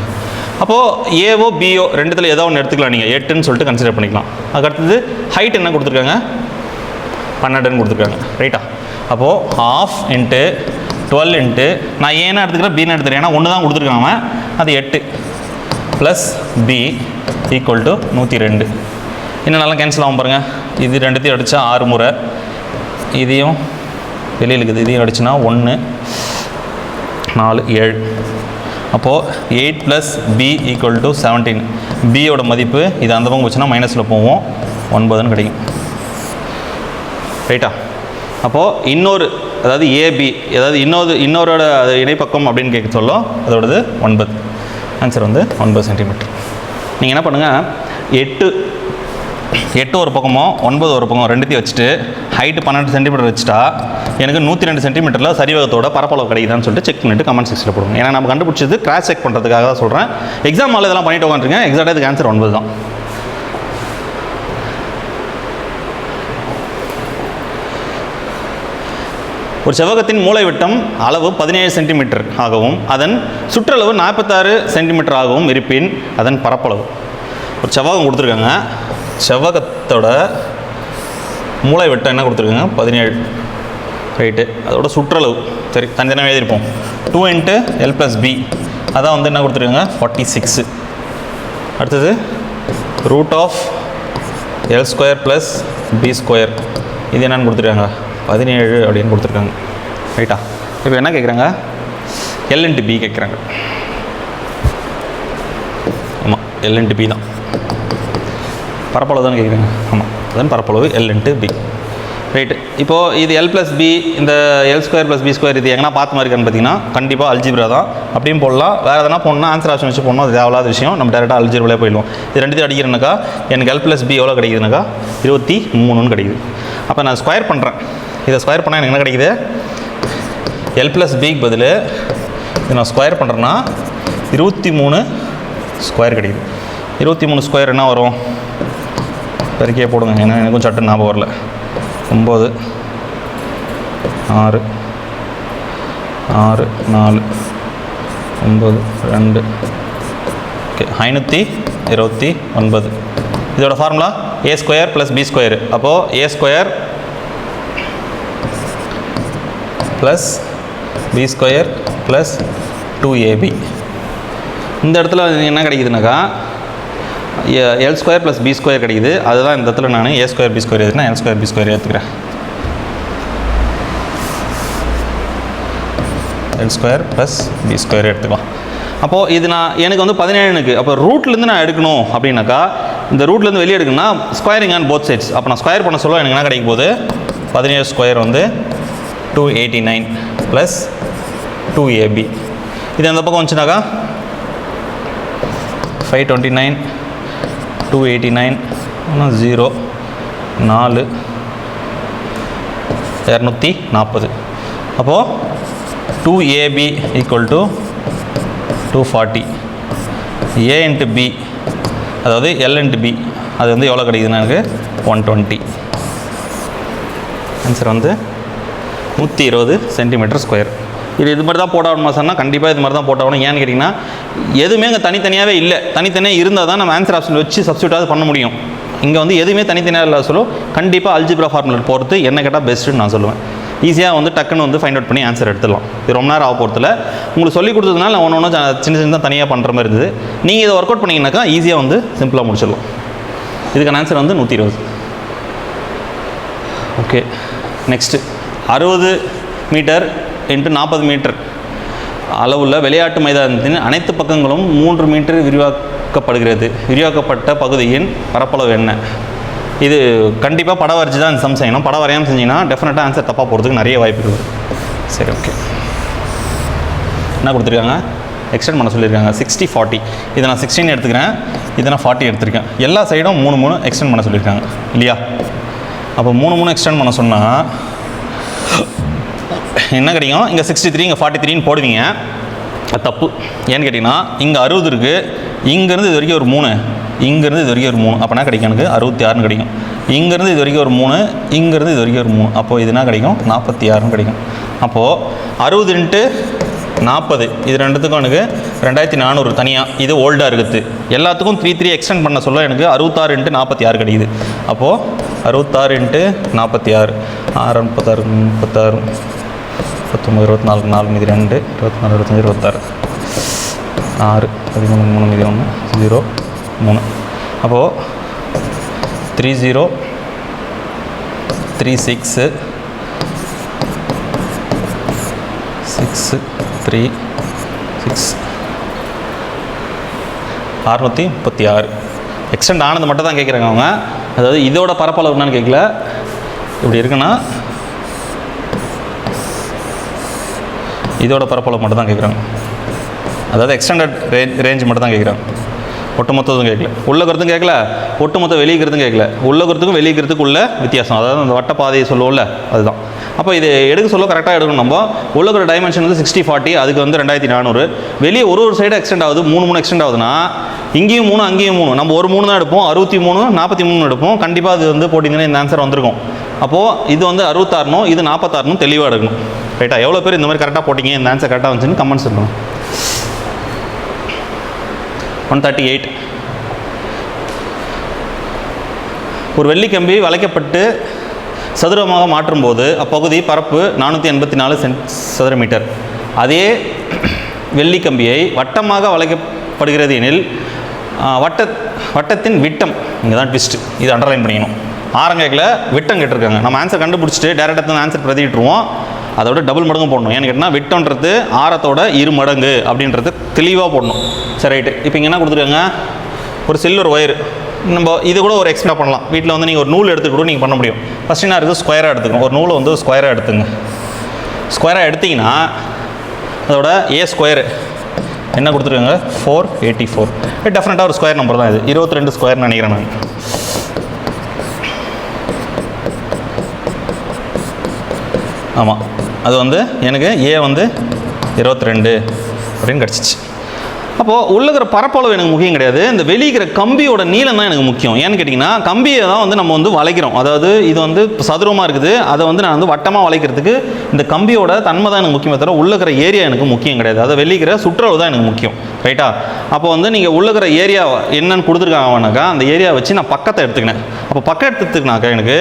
அப்போது ஏவோ பிஓ ரெண்டுத்தில் ஏதோ ஒன்று எடுத்துக்கலாம், நீங்கள் 8ன்னு சொல்லிட்டு கன்சிடர் பண்ணிக்கலாம். அதுக்கடுத்தது ஹைட் என்ன கொடுத்துருக்காங்க, 12ன்னு கொடுத்துருக்காங்க. ரைட்டா? அப்போது ½ × 12 நான் ஏன்னா எடுத்துக்கிறேன், பின்னு எடுத்துக்கிறேன். ஏன்னா ஒன்று தான் கொடுத்துருக்காங்க, அது 8 + b = 102. இன்னும் நல்லா கேன்சல் ஆகும் பாருங்கள். இது ரெண்டுத்தையும் அடித்தா 6 முறை, இதையும் வெளியில் இருக்குது, இதையும் அடிச்சுன்னா 1 4 7. அப்போது 8 + b = 17. பியோட மதிப்பு இது அந்த பக்கம் போச்சுன்னா மைனஸில் போவோம், 9ன்னு கிடைக்கும். ரைட்டா? அப்போது இன்னொரு, அதாவது ஏபி, அதாவது இன்னொரோட இணைப்பக்கம் அப்படின்னு கேட்க சொல்லும், அதோடது 9. ஆன்சர் வந்து 9 சென்டிமீட்டர். நீங்கள் என்ன பண்ணுங்கள், 8 ஒரு பக்கமும் 9 ஒரு பக்கம் ரெண்டுத்தையும் வச்சுட்டு ஹைட்டு 12 சென்டிமீட்டர் வச்சுட்டா எனக்கு 102 சென்டிமீட்டரில் சரிவகத்தோட பரப்பளவு கிடைக்குதான்னு சொல்லிட்டு செக் பண்ணிவிட்டு கமெண்ட் செக்ஷனில் போடுங்க. ஏன்னா நம்ம கண்டுபிடிச்சது கிராஸ் செக் பண்ணுறதுக்காக தான் சொல்கிறேன். எக்ஸாம் ஹாலில் இதெல்லாம் பண்ணிட்டு உட்காந்துருங்க. எக்ஸாக்டாக இதுக்கு ஆன்சர் 9 தான். ஒரு செவ்வகத்தின் மூலைவிட்டம் அளவு 17 சென்டிமீட்டர் ஆகவும் அதன் சுற்றளவு 46 சென்டிமீட்டர் ஆகவும் இருப்பின் அதன் பரப்பளவு. ஒரு செவ்வகம் கொடுத்துருக்காங்க, செவ்வகத்தோட மூலைவிட்டம் என்ன கொடுத்துருக்காங்க 17. ரைட்டு. அதோட சுற்றளவு சரி தனித்தனியாக எழுதியிருப்போம். 2 × l + b அதான் வந்து என்ன கொடுத்துருக்காங்க 46. அடுத்தது √l² + b². இது என்னென்னு கொடுத்துருக்காங்க 17 அப்படின்னு கொடுத்துருக்காங்க. ரைட்டா? இப்போ என்ன கேட்குறாங்க, எல் இன்ட்டு பி கேட்குறாங்க. ஆமாம், எல் இன்ட்டு பி தான் பரப்பளவு தானே கேட்குறாங்க. ஆமாம், அதுதான் பரப்பளவு எல் இன்ட்டு பி. ரைட்டு. இப்போது இது எல் ப்ளஸ் பி, இந்த L square plus B square இது எங்கன்னா பார்த்து மாதிரி இருக்கான்னு பார்த்தீங்கன்னா கண்டிப்பாக அல்ஜிப்ரா தான். அப்படியும் போடலாம். வேறு எதனா போடணும்னா ஆன்சர் ஆப்ஷன் வச்சு போடணும், அது தேவையில்லாத விஷயம். நம்ம டேரெக்டாக அல்ஜிப்ராலே போயிடுவோம். இது ரெண்டுத்தையும் அடிக்கிறேன்னாக்கா எனக்கு எல் ப்ளஸ் பி எவ்வளோ கிடைக்குதுனாக்கா 23 கிடைக்குது. அப்போ நான் ஸ்கொயர் பண்ணுறேன். இதை ஸ்கொயர் பண்ணால் எனக்கு என்ன கிடைக்குது, எல் ப்ளஸ் பிக்கு பதில் இது நான் ஸ்கொயர் பண்ணுறேன்னா 23 ஸ்கொயர் கிடைக்குது. 23 ஸ்கொயர் என்ன வரும், பெருக்கியே போடுங்க, ஏன்னா எனக்கும் சட்டு ஞாபகம் வரல. 9 6 6 4 9 2 ஓகே 529. இதோட formula A square plus B square. அப்போது A square plus B square plus 2ab. இந்த இடத்துல என்ன கிடைக்குதுனாக்கா L square plus B square கிடைக்குது. அதுதான் இந்த இடத்துல நான் ஏ ஸ்கொயர் பி ஸ்கொயர் எடுத்துனா எல் ஸ்கொயர் பி ஸ்கொயர் எடுத்துக்கிறேன். L square plus B square எடுத்துக்கலாம். அப்போது இது எனக்கு வந்து 17க்கு அப்போ ரூட்லேருந்து நான் எடுக்கணும் அப்படின்னாக்கா இந்த ரூட்லேருந்து வெளியே எடுக்கணும்னா ஸ்கொயரிங் ஆன் போத் சைட்ஸ். அப்போ நான் ஸ்கொயர் பண்ண சொல்ல எனக்கு என்ன கிடைக்கும் போது 17 ஸ்கொயர் வந்து 289 ப்ளஸ் 2ab. இது அந்த பக்கம் வந்துச்சுனாக்கா 529 289 0 4 240. அப்போது 2ab equal to 240. A into B அதாவது எல் இன்ட்டு பி அது வந்து எவ்வளோ கிடைக்குதுன்னா எனக்கு 120. ஆன்சர் வந்து 120 சென்டிமீட்டர் ஸ்கொயர். இது மாதிரி தான் போட்டாகணுமா சொன்னால் கண்டிப்பாக இது மாதிரி தான் போட்டாகணும். ஏன்னு கேட்டிங்கன்னா எதுவுமே இங்கே தனித்தனியாகவே இல்லை. தனித்தனியாக இருந்தால் தான் நம்ம ஆன்சர் ஆப்ஷன் வச்சு சப்ஸ்டியூட்டாவது பண்ண முடியும். இங்கே வந்து எதுவுமே தனித்தனியாக இல்லாத சொல்லும் கண்டிப்பாக அல்ஜிப்ரா ஃபார்முலா பொறுத்து என்ன கேட்டால் பெஸ்ட்டுன்னு நான் சொல்லுவேன். ஈஸியாக வந்து டக்குன்னு வந்து ஃபைண்ட் அவுட் பண்ணி ஆன்சர் எடுத்துடலாம். இது ரொம்ப நேரம் ஆக போகிறதுல உங்களுக்கு சொல்லிக் கொடுத்ததுனால நான் ஒன்று சின்ன சின்ன தனியாக பண்ணுற மாதிரி இருந்தது. நீங்கள் இதை ஒர்க் அவுட் பண்ணிங்கனாக்கா ஈஸியாக வந்து சிம்பிளாக முடிச்சிடலாம். இதுக்கான ஆன்சர் வந்து 120. Okay, next 60 metre into 40 metre அளவுள்ள விளையாட்டு மைதானத்தின் அனைத்து பக்கங்களும் 3 மீட்டர் விரிவாக்கப்படுகிறது. விரிவாக்கப்பட்ட பகுதியின் பரப்பளவு என்ன? இது கண்டிப்பாக படம் வரைச்சி தான் சம் செய்யணும். படம் வரையாமல் செஞ்சிங்கன்னா டெஃபினட்டாக ஆன்சர் தப்பாக போகிறதுக்கு நிறைய வாய்ப்பு இருக்குது. சரி, ஓகே. என்ன கொடுத்துருக்காங்க, எக்ஸ்டெண்ட் பண்ண சொல்லியிருக்காங்க 60 40. இதை நான் 16 எடுத்துக்கிறேன், இதை நான் 40 எடுத்துருக்கேன். எல்லா சைடும் 3 எக்ஸ்டெண்ட் பண்ண சொல்லியிருக்காங்க இல்லையா? அப்போ 3 எக்ஸ்டெண்ட் பண்ண சொன்னால் என்ன கிடைக்கும், இங்கே 63 இங்கே 43ன்னு போடுவீங்க. அது தப்பு. ஏன்னு கேட்டிங்கன்னா இங்கே 60 இருக்குது, இங்கேருந்து இது வரைக்கும் ஒரு 3, இங்கேருந்து இது வரைக்கும் ஒரு 3, அப்போனா கிடைக்கும் எனக்கு 66ன்னு கிடைக்கும். இங்கேருந்து இது வரைக்கும் ஒரு 3, இங்கேருந்து இது வரைக்கும் ஒரு 3, அப்போது இதுனா கிடைக்கும் 46ன்னு கிடைக்கும். அப்போது 60 இன்ட்டு 40 இது ரெண்டுத்துக்கும் எனக்கு 2400 தனியாக இது ஓல்டாக இருக்குது. எல்லாத்துக்கும் 3 எக்ஸ்டெண்ட் பண்ண சொல்ல எனக்கு 66 இன்ட்டு 46 கிடைக்குது. அப்போது 66 இன்ட்டு 46 6 36 36 19 24 4 மீதி 2 24 25 26 6 13 3 மீதி 1 0 3. அப்போது 30 36 6 3 6 636. எக்ஸ்டெண்ட் ஆனது மட்டும் தான் கேட்குறாங்க அவங்க. அதாவது இதோட பரப்பளவு என்னன்னு கேட்கல. இப்படி இருக்குன்னா இதோட பரப்பளவு மட்டும் தான் கேட்குறாங்க. அதாவது எக்ஸ்டெண்டட் ரேஞ்ச் மட்டும் தான் கேட்குறாங்க. ஒட்டுமொத்ததும் கேட்கல, உள்ளக்கிறதும் கேட்கல, ஒட்டுமொத்த வெளியிக்கிறதும் கேட்கல. உள்ளக்கிறதுக்கும் வெளியிக்கிறதுக்கு உள்ள வித்தியாசம், அதாவது அந்த வட்ட பாதையை சொல்லுவோம்ல அதுதான். அப்போ இது எடுக்க சொல்ல கரெக்டாக எடுக்கணும். நம்ம உள்ளக்கிற டைமென்ஷன் வந்து 60 40, அதுக்கு வந்து 2400. வெளியே ஒரு சைடு எக்ஸ்டெண்ட் ஆகுது, 3 எக்ஸ்டெண்ட் ஆகுதுன்னா இங்கேயும் 3 அங்கேயும் 3, நம்ம ஒரு 3 தான் எடுப்போம். 63 43 எடுப்போம். கண்டிப்பாக அது வந்து போட்டிங்கன்னா இந்த ஆன்சர் வந்திருக்கும். அப்போது இது வந்து 66னும் இது 46னும் தெளிவாக எடுக்கணும். ரைட்டா? எவ்வளோ பேர் இந்த மாதிரி கரெக்டாக போட்டிங்க, இந்த ஆன்சர் கரெக்டாக வந்துச்சுன்னு கமெண்ட்ஸ் இருக்கணும். 138. ஒரு வெள்ளிக்கம்பி வளைக்கப்பட்டு சதுரமாக மாற்றும்போது அப்பகுதி பரப்பு 484 சதுர மீட்டர். அதே வெள்ளிக்கம்பியை வட்டமாக வளைக்கப்படுகிறது எனில் வட்டத்தின் விட்டம், இங்கே தான் ட்விஸ்ட்டு, இது அண்டர்லைன் பண்ணிக்கணும். ஆரங்கேக்கில் விட்டம் கேட்டிருக்காங்க. நம்ம ஆன்சர் கண்டுபிடிச்சிட்டு டேரெக்டாக ஆன்சர் பிரதிட்டுருவோம். அதோட டபுள் மடங்கு போடணும். ஏன்னு கேட்டால் விட்டோன்றது ஆரத்தோட 2 மடங்கு அப்படின்றது தெளிவாக போடணும். சரி ரைட்டு. இப்போ இங்கே என்ன கொடுத்துருக்காங்க, ஒரு சில்வர் ஒயர். நம்ம இது கூட ஒரு எக்ஸ்ட்ரா பண்ணலாம். வீட்டில் வந்து நீங்கள் ஒரு நூல் எடுத்துக்கிட்டு கூட நீங்கள் பண்ண முடியும். ஃபஸ்ட்டு என்ன இருக்குது, ஸ்கொயராக எடுத்துக்கணும். ஒரு நூலை வந்து ஸ்கொயராக எடுத்துங்க. ஸ்கொயராக எடுத்திங்கன்னா அதோட ஏ ஸ்கொயரு என்ன கொடுத்துருக்காங்க, 484. டெஃபினட்டாக ஒரு ஸ்கொயர் நம்பர் தான் இது. 22 ஸ்கொயர்னு நினைக்கிறேன் நான். ஆமாம், அது வந்து எனக்கு ஏ வந்து 22 அப்படின்னு கிடச்சிச்சு. அப்போது உள்ளுக்கிற பரப்பளவு எனக்கு முக்கியம் கிடையாது, இந்த வெளியிற கம்பியோட நீளம் தான் எனக்கு முக்கியம். ஏன்னு கேட்டிங்கன்னா கம்பியை தான் வந்து நம்ம வந்து வளைக்கிறோம். அதாவது இது வந்து சதுரமாக இருக்குது, அதை வந்து நான் வந்து வட்டமாக வளைக்கிறதுக்கு இந்த கம்பியோட தன்மை தான் எனக்கு முக்கியமே தவிர உள்ளுக்கிற ஏரியா எனக்கு முக்கியம் கிடையாது. அதை வெளியிற சுற்றளவு தான் எனக்கு முக்கியம். ரைட்டா? அப்போ வந்து நீங்கள் உள்ளுக்கிற ஏரியா என்னன்னு கொடுத்துருக்காங்கனாக்கா அந்த ஏரியா வச்சு நான் பக்கத்தை எடுத்துக்கினேன். அப்போ பக்கம் எடுத்துக்கினாக்கா எனக்கு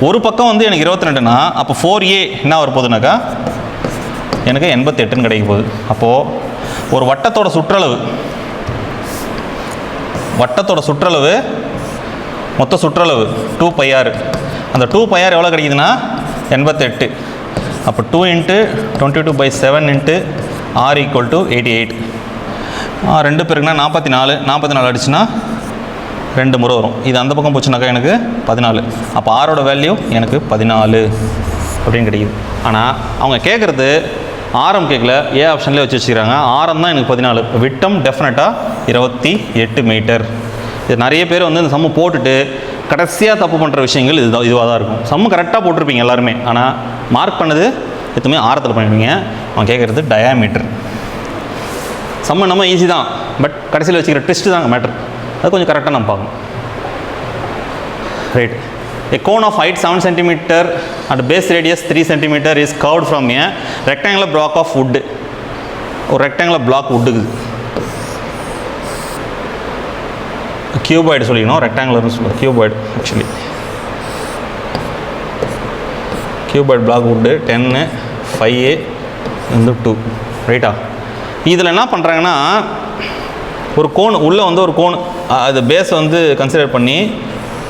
ஒரு பக்கம் வந்து எனக்கு 22னா அப்போ 4A என்ன வரப்போகுதுனாக்கா எனக்கு 88ன்னு கிடைக்க போகுது. அப்போது ஒரு வட்டத்தோட சுற்றளவு மொத்த சுற்றளவு 2πr. அந்த 2πr எவ்வளோ கிடைக்குதுன்னா 88. அப்போ 2 × 22/7 × r = 88. 2 பேருக்குன்னா 44 அடிச்சுன்னா 2 முறை வரும். இது அந்த பக்கம் போச்சுனாக்கா எனக்கு 14. அப்போ ஆரோட வேல்யூ எனக்கு 14 அப்படின்னு கிடைக்குது. ஆனால் அவங்க கேட்குறது ஆரம் கேட்கல, ஏ ஆப்ஷன்லேயே வச்சுக்கிறாங்க. ஆரம் தான் எனக்கு 14, விட்டம் டெஃபினட்டாக 28 மீட்டர். இது நிறைய பேர் வந்து இந்த சம்மு போட்டுட்டு கடைசியாக தப்பு பண்ணுற விஷயங்கள் இதுவாக தான் இருக்கும். சம்மு கரெக்டாக போட்டிருப்பீங்க எல்லாருமே, ஆனால் மார்க் பண்ணது எதுவுமே ஆரத்தில் பண்ணிடுவீங்க. அவன் கேட்குறது டயாமீட்டர். சம்மு நம்ம ஈஸி தான், பட் கடைசியில் வச்சுக்கிற ட்விஸ்ட்டு தாங்க மேட்ரு. அது கொஞ்சம் கரெக்டாக நம்ம பார்க்கணும். Right. A cone of height 7 cm and base radius 3 cm is curved from a rectangular block of wood. ஒரு rectangular block wood இருக்குது. cuboid சொல்லிக்கணும், rectangular சொல்ல cuboid actually. cuboid block wood 10 5A into 2. ரைட்டா? இதில் என்ன பண்ணுறாங்கன்னா ஒரு கோன் உள்ளே வந்து ஒரு கோன் அது பேஸ் வந்து கன்சிடர் பண்ணி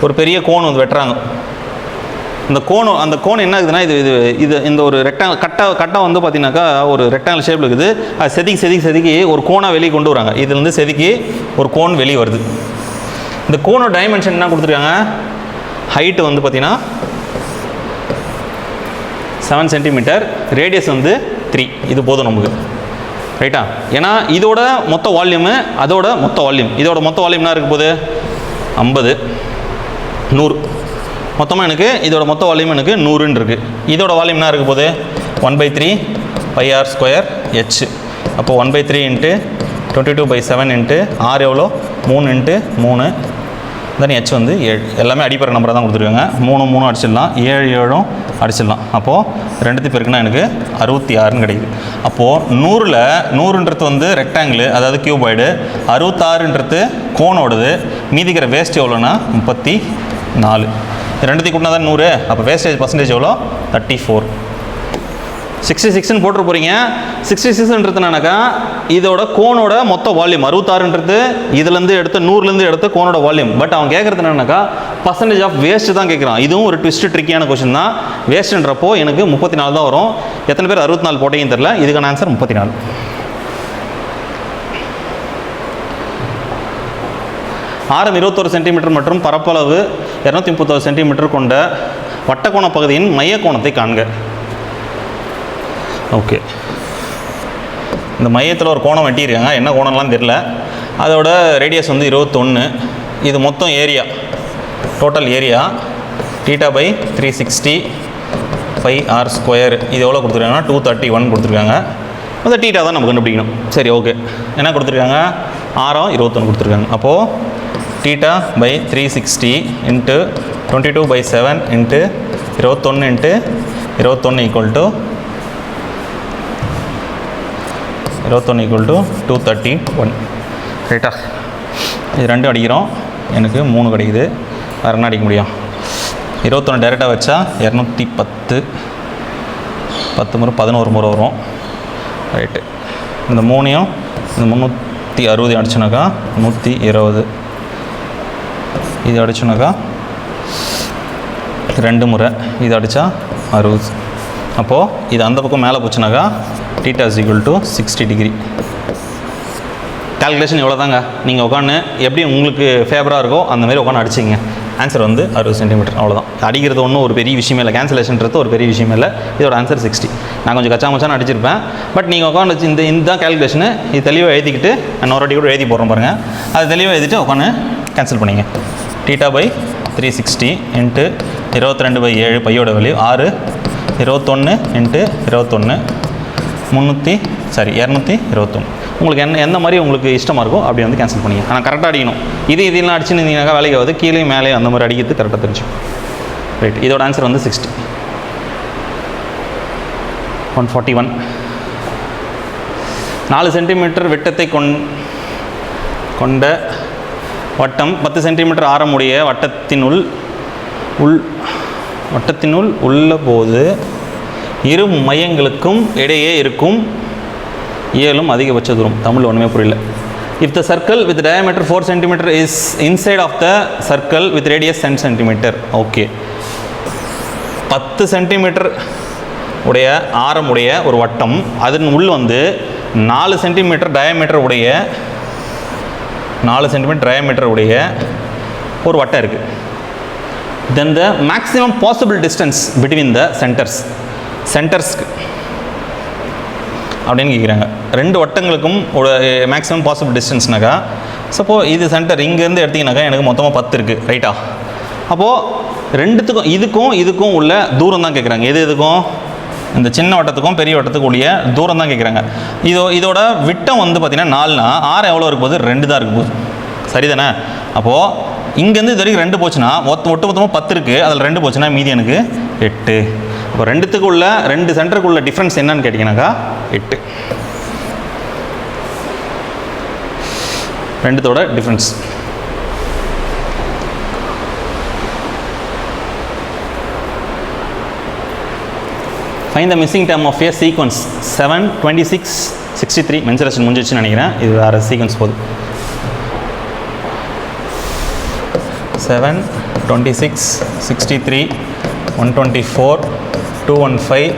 ஒரு பெரிய கோன் வந்து வெட்டுறாங்க. அந்த கோன் என்ன ஆகுதுன்னா இது இந்த ஒரு ரெக்டாங்கிள் கட்டை வந்து பார்த்தீங்கன்னாக்கா ஒரு ரெக்டாங்கிள் ஷேப்பில் இருக்குது. அது செதுக்கி ஒரு கோனாக வெளியே கொண்டு வராங்க. இதுலேருந்து செதுக்கி ஒரு கோன் வெளியே வருது. இந்த கோனோட டைமென்ஷன் என்ன கொடுத்துருக்காங்க, ஹைட்டு வந்து பார்த்தீங்கன்னா 7 சென்டிமீட்டர், ரேடியஸ் வந்து 3. இது போதும் நமக்கு. ரைட்டா? ஏன்னா இதோட மொத்த வால்யூமு இதோட மொத்த வால்யூம் என்ன இருக்க போகுது, 50 100. மொத்தமாக எனக்கு இதோட மொத்த வால்யூம் எனக்கு 100ன்னு இருக்குது. இதோட வால்யூம் என்ன இருக்க போகுது, 1/3πr²h. அப்போது 1/3 × 22/7 × r எவ்வளோ, 3 × 3 தென் h வந்து 7. எல்லாமே அடிப்படை நம்பராக தான் கொடுத்துருக்காங்க. 3 அடிச்சிடலாம், 7 அடிச்சிடலாம். அப்போது 2 பேருக்குன்னா எனக்கு 66ன்னு கிடைக்குது. அப்போது 100ன்றது வந்து ரெக்டாங்கிள், அதாவது கியூபாய்டு, 66ன்றது கோனோடது, மீதிக்கிற வேஸ்ட் எவ்வளோன்னா 34. 2 கூட்டினா தான் 100. அப்போ வேஸ்டேஜ் பர்சன்டேஜ் எவ்வளோ, 34. 66ன்னு போட்டு போகிறீங்க. 66ன்றதுனாக்கா இதோட கோனோட மொத்த வால்யூம் 66ன்றது இதுலேருந்து எடுத்து 100லேருந்து எடுத்து கோனோட வால்யூம். பட் அவன் கேட்குறது என்னன்னாக்கா பர்சன்டேஜ் ஆஃப் வேஸ்ட்டு தான் கேட்குறான். இதுவும் ஒரு ட்விஸ்ட்டு ட்ரிக்கியான கொஸ்டின் தான். வேஸ்ட்டுன்றப்போ எனக்கு 34 தான் வரும். எத்தனை பேர் 64 போட்டீங்கன்னு தெரில. இதுக்கான ஆன்சர் 34. ஆரம் 21 சென்டிமீட்டர் மற்றும் பரப்பளவு 231 சென்டிமீட்டர் கொண்ட வட்டக்கோண பகுதியின் மைய கோணத்தை காண்க. ஓகே, இந்த மையத்தில் ஒரு கோணம் வெட்டியிருக்காங்க. என்ன கோணம்லாம் தெரில. அதோட ரேடியஸ் வந்து 21. இது மொத்தம் ஏரியா, டோட்டல் ஏரியா θ/360 πr². இது எவ்வளோ கொடுத்துருக்காங்கன்னா 231 கொடுத்துருக்காங்க. அந்த θ தான் நம்ம கண்டுபிடிக்கணும். சரி, ஓகே. என்ன கொடுத்துருக்காங்க, ஆரம் 21 கொடுத்துருக்காங்க. அப்போது θ/360 × 22/7 × 21 × 21 = 231. ரைட்டா? இது 2 அடிக்கிறோம், எனக்கு 3 கிடைக்குது. வேறு என்ன அடிக்க முடியும், 21 டேரெக்டாக வச்சா 210, 10 முறை 11 முறை வரும். ரைட்டு. இந்த 3ஐயும் இந்த 360 அடிச்சோனாக்கா 120. இது அடிச்சோனாக்கா 2 முறை, இது அடித்தா 60. அப்போது இது அந்த பக்கம் மேலே போச்சுனாக்கா θ is equal to 60 degree. Calculation எவ்வளோ தாங்க, நீங்கள் உட்காந்து எப்படி உங்களுக்கு ஃபேவராக இருக்கோ அந்த மாதிரி உட்காந்து அடிச்சிங்க. ஆன்சர் வந்து 60 சென்டிமீட்டர், அவ்வளோதான். அடிக்கிறது ஒன்றும் ஒரு பெரிய விஷயமே இல்லை, கேன்சலேஷன்றது ஒரு பெரிய விஷயமே இல்லை. இதோட ஆன்சர் 60. நான் கொஞ்சம் கச்சா மச்சான்னு அடிச்சிருப்பேன், பட் நீங்கள் உட்காந்து வச்சு இந்த கால்குலேஷனு இது தெளிவாக எழுதிக்கிட்டு நான் ஒரு வாட்டி கூட எழுதி போடுறேன் பாருங்கள். அது தெளிவாக எழுதிட்டு உட்காந்து கேன்சல் பண்ணிங்க. θ/360 இன்ட்டு 22/7 பையோட வேல்யூ 6, 21 இன்ட்டு 21 221. உங்களுக்கு எந்த மாதிரி உங்களுக்கு இஷ்டமாக இருக்கோ அப்படி வந்து கேன்சல் பண்ணிங்க. ஆனால் கரெக்டாக அடிக்கணும். இதெல்லாம் அடிச்சுருந்தீங்கன்னாக்கா வேலைக்கு ஆகுது, கீழே மேலே அந்த மாதிரி அடிக்கிறது கரெக்டாக தெரிஞ்சு. ரைட், இதோட ஆன்சர் வந்து 60. 141. 4 சென்டிமீட்டர் விட்டத்தை கொண்ட வட்டம் 10 சென்டிமீட்டர் ஆரமுடைய வட்டத்தினுள் உள்ள போது இரு மையங்களுக்கும் இடையே இருக்கும் ஏழும் அதிகபட்ச தூரம். தமிழ் ஒன்றுமே புரியல. If the circle with diameter 4 centimetre is inside of the circle with radius 10 centimetre. Okay, 10 centimetre உடைய ஆரமுடைய ஒரு வட்டம், அதன் உள் வந்து 4 சென்டிமீட்டர் டயாமீட்டர் உடைய ஒரு வட்டம் இருக்குது. Then the maximum possible distance between the சென்டர்ஸ்க்கு அப்படின்னு கேட்குறாங்க. 2 வட்டங்களுக்கும் ஒரு மேக்ஸிமம் பாசிபிள் டிஸ்டன்ஸ்னாக்கா, சப்போஸ் இது சென்டர் இங்கேருந்து எடுத்திங்கனாக்கா எனக்கு மொத்தமாக 10 இருக்குது, ரைட்டா? அப்போது இதுக்கும் உள்ள தூரம் தான் கேட்குறாங்க. இதுக்கும் இந்த சின்ன வட்டத்துக்கும் பெரிய வட்டத்துக்கும் உடைய தூரம் தான் கேட்குறாங்க. இதோட விட்டம் வந்து பார்த்திங்கன்னா 4னா ஆரம் எவ்வளோ இருக்க போகுது? 2 தான் இருக்க போகுது, சரிதானே? அப்போது இங்கேருந்து இது வரைக்கும் 2 போச்சுன்னா மொத்தமாக 10 இருக்குது, அதில் 2 போச்சுன்னா மீதி எனக்கு 8. இப்போ 2 சென்டருக்குள்ள டிஃப்ரென்ஸ் என்னன்னு கேட்டிங்கனாக்கா 8. 2 difference. Find the missing term of a sequence 7, 26, 63. Mensuration முடிஞ்சிச்சுன்னு நினைக்கிறேன், இது வேறு சீக்வன்ஸ் போகுது. 7, 26, 63, 124, 215,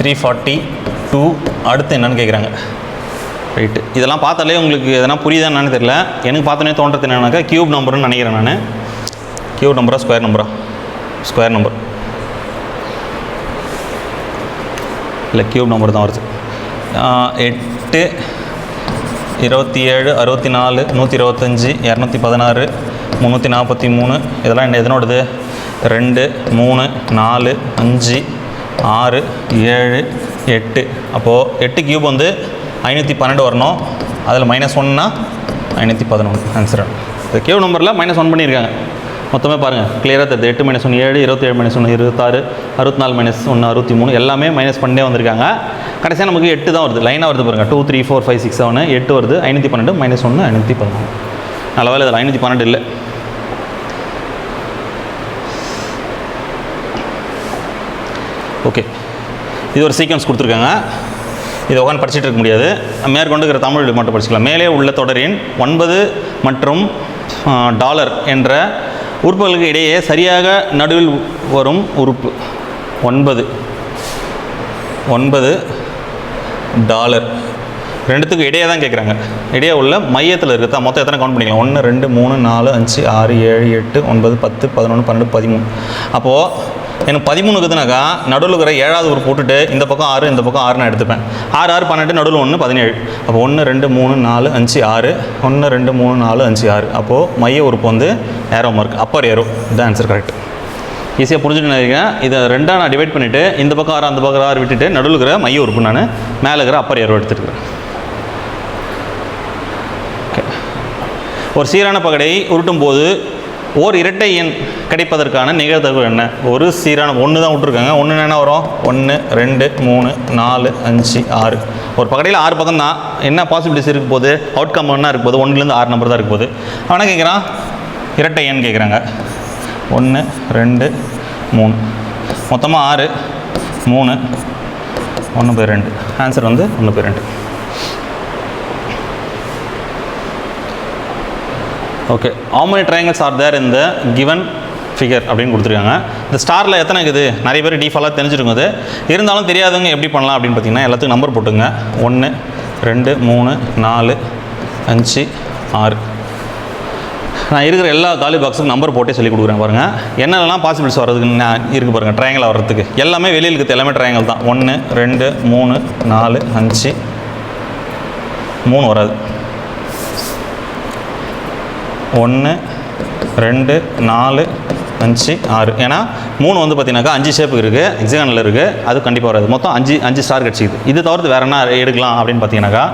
342. அடுத்து என்னன்னு கேட்குறாங்க. ரைட்டு, இதெல்லாம் பார்த்தாலே உங்களுக்கு எதனா புரியுதா என்னன்னு தெரியல. எனக்கு பார்த்தோன்னே தோன்றது என்னன்னாக்கா கியூப் நம்பர்னு நினைக்கிறேன் நான். கியூப் நம்பரா ஸ்கொயர் நம்பர் இல்லை, கியூப் நம்பர் தான் வருது. 8, 27, 64, 125, 216, 343. இதெல்லாம் எதனோடது? 2, 3, 4, 5, 6, 7, 8. அப்போது 8 கியூப் வந்து 512 வரணும். அதில் -1னா 511 ஆன்சர். இந்த கியூப் நம்பரில் -1 பண்ணியிருக்காங்க. மொத்தமே பாருங்கள் கிளியராக தெரியுது. 8 - 1 7, 27 - 1 26, 64 - 1 63. எல்லாமே மைனஸ் பண்ணே வந்திருக்காங்க. கடைசியாக நமக்கு 8 தான் வருது, லைனாக வருது பாருங்கள். 2, 3, 4, 5, 6, 7, 8 வருது. 512 -1 511. நல்ல வேலை இதில் 512 இல்லை. ஓகே, இது ஒரு சீக்வன்ஸ் கொடுத்துருக்காங்க. இதை உட்காந்து படிச்சுட்டு இருக்க முடியாது, மேற்கொண்டு இருக்கிற தமிழ் மட்டும் படிச்சுக்கலாம். மேலே உள்ள தொடரின் 9 மற்றும் $, என்ற உறுப்புகளுக்கு இடையே சரியாக நடுவில் வரும் உறுப்பு 9 $. ரெண்டுத்துக்கும் இடையே தான் கேட்குறாங்க. இடையே உள்ள மையத்தில் இருக்கிறதா மொத்தம் எத்தனை கவுண்ட் பண்ணிக்கலாம்? 1, 2, 3, 4, 5, 6, 7, 8, 9, 10, 11, 12, 13. அப்போது எனக்கு 13 இருக்குதுனாக்கா நடுவில் இருக்கிற 7வது உறுப்பு போட்டுட்டு இந்த பக்கம் 6 இந்த பக்கம் 6 நான் எடுத்துப்பேன். 6, 6, 12, நடுவில் 1, 17. அப்போ 1, 2, 3, 4, 5, 6. 1, 2, 3, 4, 5, 6. அப்போது மைய உறுப்பு வந்து ஏரோ மார்க், அப்பர் ஏரோ. இதுதான் ஆன்சர். கரெக்ட். ஈஸியாக புரிஞ்சுட்டு நினைக்கிறேன். இதை 2ஆக நான் டிவைட் பண்ணிவிட்டு இந்த பக்கம் 6 அந்த பக்கம் 6 விட்டுட்டு நடுவில் இருக்கிற மைய உறுப்பு நான் மேலே இருக்கிற அப்பர் ஏரோ எடுத்துருக்கிறேன். ஓகே, ஒரு சீரான பகடை உருட்டும் போது ஓர் இரட்டை எண் கிடைப்பதற்கான நிகழ்தகவு என்ன? ஒரு சீரான 1 தான் விட்டுருக்காங்க. 1 என்ன வரும்? 1, 2, 3, 4, 5, 6. ஒரு பகடையில் 6 பக்கம் தான். என்ன பாசிபிலிட்டிஸ் இருக்க போது? அவுட்கம் என்ன இருக்க போது? 1லேருந்து 6 நம்பர் தான் இருக்க போது. அவனா கேட்குறான் இரட்டை எண் கேட்குறாங்க. 1, 2, 3, மொத்தமாக 6, 3, 1/2. ஆன்சர் வந்து 1/2. Okay, how many triangles are there in the given figure அப்படின்னு கொடுத்துருக்காங்க. இந்த ஸ்டாரில் எத்தனை இருக்குது நிறைய பேர் டிஃபால்ட்டாக தெரிஞ்சிருக்குது. இருந்தாலும் தெரியாதவங்க எப்படி பண்ணலாம் அப்படின்னு பார்த்தீங்கன்னா எல்லாத்துக்கும் நம்பர் போட்டுங்க. 1 2 3 4 5 6. நான் இருக்கிற எல்லா காலி பாக்ஸுக்கும் நம்பர் போட்டே சொல்லி கொடுக்குறேன் பாருங்கள். என்னென்னலாம் பாசிபிள்ஸ் வர்றதுக்கு இருக்குது பாருங்கள். ட்ரையாங்கிள் வர்றதுக்கு எல்லாமே வெளியில் இருக்குது, எல்லாமே ட்ரையாங்கிள் தான். 1 2 3 4 5 3 வராது. 1 2 4 5 6. ஏன்னா 3 வந்து பார்த்தீங்கன்னாக்கா 5 ஷேப்புக்கு இருக்குது, ஹெக்ஸாகனல் இருக்குது, அது கண்டிப்பாக வராது. மொத்தம் 5 ஸ்டார் கிடச்சிக்குது. இது தவிர்த்து வேறு என்ன எடுக்கலாம் அப்படின்னு பார்த்தீங்கன்னாக்கா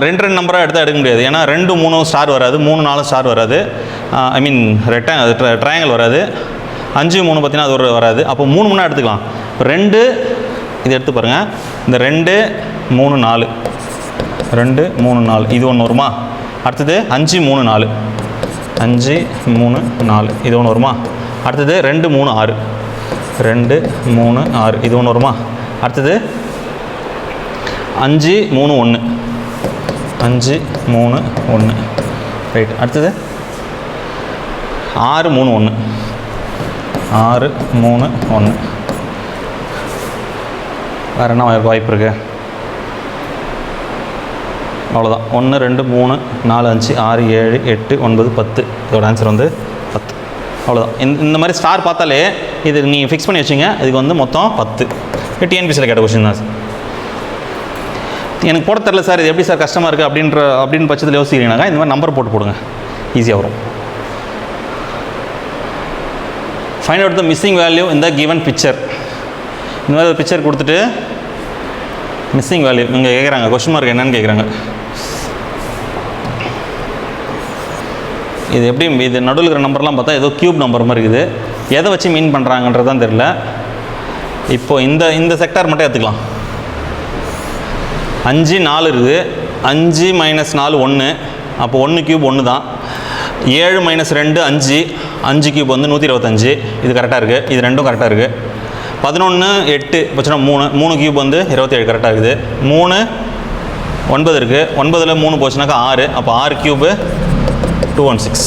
2 நம்பராக எடுக்க முடியாது. ஏன்னா 2 3 ஸ்டார் வராது, 3 4 ஸ்டார் வராது. ஐ மீன் ட்ரையாங்கிள் வராது. 5 3 பார்த்தீங்கன்னா அது ஒரு வராது. அப்போ 3 3 எடுத்துக்கலாம். இப்போ 2 இது எடுத்து பாருங்கள். இந்த 2 3 4 2 3 4 இது ஒன்று வருமா? அடுத்தது 5 3 4 5 3 4 இது ஒன்று வருமா? அடுத்தது 2 3 6 2 3 6 இது ஒன்று வருமா? அடுத்தது 5 3 1 5 3 1 ரைட். அடுத்தது 6 3 1 6 3 1. வேறு என்ன வாய்ப்பு இருக்குது? அவ்வளோதான். 1 2 3 4 5 6 7 8 9 10. இதோட ஆன்சர் வந்து 10. அவ்வளோதான். இந்த மாதிரி ஸ்டார் பார்த்தாலே இது நீங்கள் ஃபிக்ஸ் பண்ணி வச்சிங்க. இதுக்கு வந்து மொத்தம் 10. டிஎன்பிசியில் கேட்ட கொஸ்டின் தான் சார். எனக்கு போட தெரில சார், இது எப்படி சார் கஷ்டமாக இருக்குது அப்படின்னு பட்சத்தில் யோசிக்கிறீங்கன்னாக்கா இந்த மாதிரி நம்பர் போட்டு போடுங்க, ஈஸியாக வரும். Find out the missing value இந்த கிவன் பிக்சர். இந்த மாதிரி ஒரு பிக்சர் கொடுத்துட்டு மிஸ்ஸிங் வேல்யூ இங்கே கேட்குறாங்க, கொஸ்டின் மார்க் என்னன்னு கேட்குறாங்க. இது எப்படி இது நடுவில் இருக்கிற நம்பர்லாம் பார்த்தா ஏதோ க்யூப் நம்பர் மாதிரி இருக்குது. எதை வச்சு மீன் பண்ணுறாங்கன்றது தான் தெரியல. இப்போது இந்த செக்டார் மட்டும் எடுத்துக்கலாம். 5 4 இருக்குது. 5 - 4 1. அப்போ 1 க்யூப் 1 தான். 7 - 2 5. 5 க்யூப் வந்து 125. இது கரெக்டாக இருக்குது. இது ரெண்டும் கரெக்டாக இருக்குது. 11 8 போச்சுன்னா 3 க்யூப் வந்து 27 கரெக்டாக இருக்குது. 3 9 இருக்குது. 9ல் 3 போச்சுனாக்கா 6. அப்போ 6 க்யூபு 216.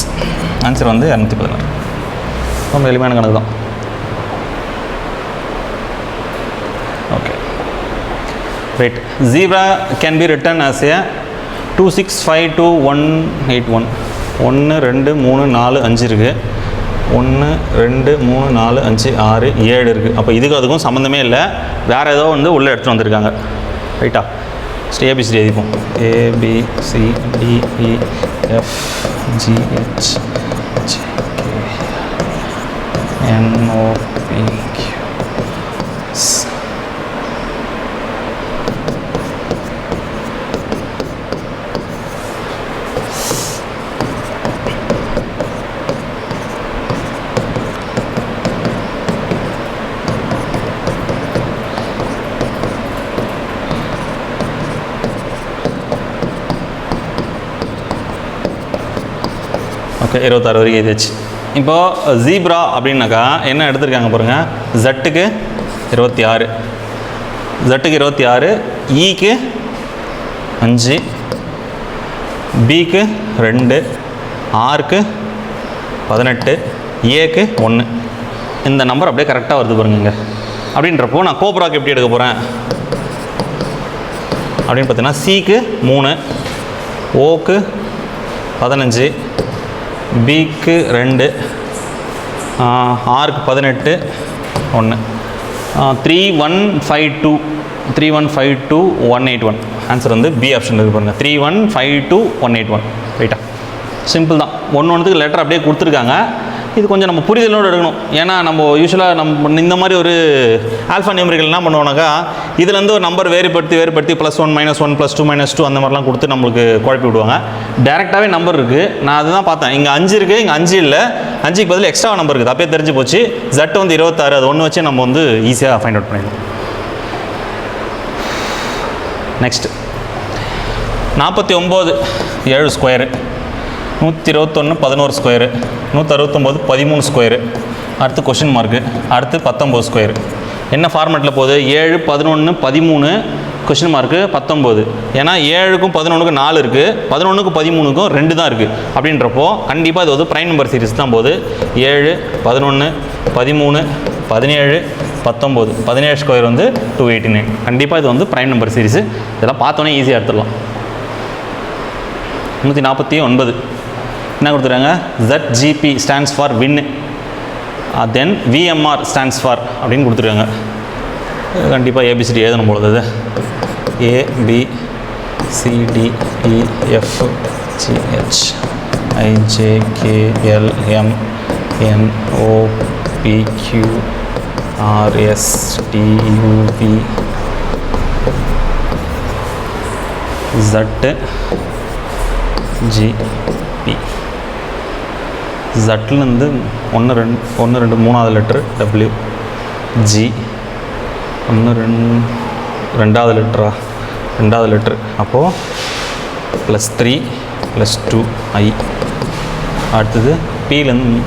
ஆன்சர் வந்து 216. ரொம்ப எளிமையான கணக்கு தான். Okay right. Zebra can be written as a 2652 181. 1 2 3 4 5 இருக்குது. 1 2 3 4 5 6 7 இருக்குது. அப்போ இதுக்கு அதுக்கும் சம்மந்தமே இல்லை, வேறு ஏதோ வந்து உள்ளே எடுத்துகிட்டு வந்திருக்காங்க. ரைட்டா? ஏபிசிடி எழுதிப்போம். ABCDEFGHINOPQ. ஓகே 26 வரைக்கும் எழுதியாச்சு. இப்போது ஜீப்ரா அப்படின்னாக்கா என்ன எடுத்திருக்காங்க பாருங்கள். ஜட்டுக்கு 26, ஜட்டுக்கு 26, ஈக்கு 5, பிக்கு 2, ஆருக்கு 18, ஏக்கு 1. இந்த நம்பர் அப்படியே கரெக்டாக வருது பாருங்க. அப்படின்றப்போ நான் கோப்ராக்கு எப்படி எடுக்க போகிறேன் அப்படின்னு பார்த்தீங்கன்னா சிக்கு 3, ஓக்கு 15, பிக்கு 2, ஆருக்கு 18, 1. 3152 181. ஆன்சர் வந்து பி ஆப்ஷன் இருக்குது பாருங்கள். 3152 181. ரைட்டா? சிம்பிள் தான். ஒன்றுத்துக்கு லெட்டர் அப்படியே கொடுத்துருக்காங்க. இது கொஞ்சம் நம்ம புரிதலோடு எடுக்கணும். ஏன்னா நம்ம யூஸ்வலாக நம்ம இந்த மாதிரி ஒரு ஆல்ஃபா நியூமரிக்கல் என்ன பண்ணுவோம்னாக்கா இதுலேருந்து ஒரு நம்பர் வேறுபடுத்தி +1 -1 +2 -2 அந்த மாதிரிலாம் கொடுத்து நம்மளுக்கு குழப்பி விடுவாங்க. டேரெக்டாகவே நம்பர் இருக்குது. நான் அதுதான் பார்த்தேன். இங்கே 5 இருக்குது, இங்கே 5 இல்லை, 5க்கு பதில் எக்ஸ்ட்ரா நம்பர் இருக்குது. அப்பயே தெரிஞ்சு போச்சு. ஜட் வந்து 26, அது ஒன்று வச்சு நம்ம வந்து ஈஸியாக ஃபைண்ட் அவுட் பண்ணிடலாம். Next 49 7 square, 121 11 square, 169 13 square. அடுத்து கொஷின் மார்க்கு. அடுத்து 19 ஸ்கொயரு. என்ன ஃபார்மேட்டில் போகுது? 7 11 13 கொஷின் மார்க்கு 19. ஏன்னா 7க்கும் 11க்கும் 4 இருக்குது, 11க்கும் 13க்கும் 2 தான் இருக்குது. அப்படின்றப்போ கண்டிப்பாக இது வந்து ப்ரைம் நம்பர் சீரிஸ் தான் போகுது. 7, 11, 13, 17, 19, 17 ஸ்கொயர் வந்து 289. கண்டிப்பாக இது வந்து ப்ரைம் நம்பர் சீரிஸு. இதெல்லாம் பார்த்தோன்னே ஈஸியாக எடுத்துடலாம். 149 என்ன கொடுத்துருக்காங்க? ZGP stands for win, then VMR stands for அப்படின்னு கொடுத்துருக்காங்க. கண்டிப்பாக ABCD எழுதணும் பொழுது அது ABCDEFGH IJKLMNOPQRSTUV ZGP. ஜட்லேருந்து 1 2 3வது லெட்ரு W, G 1 2வது லெட்டரா, 2வது லெட்ரு. அப்போது +3 +2 I. அடுத்தது Pலேருந்து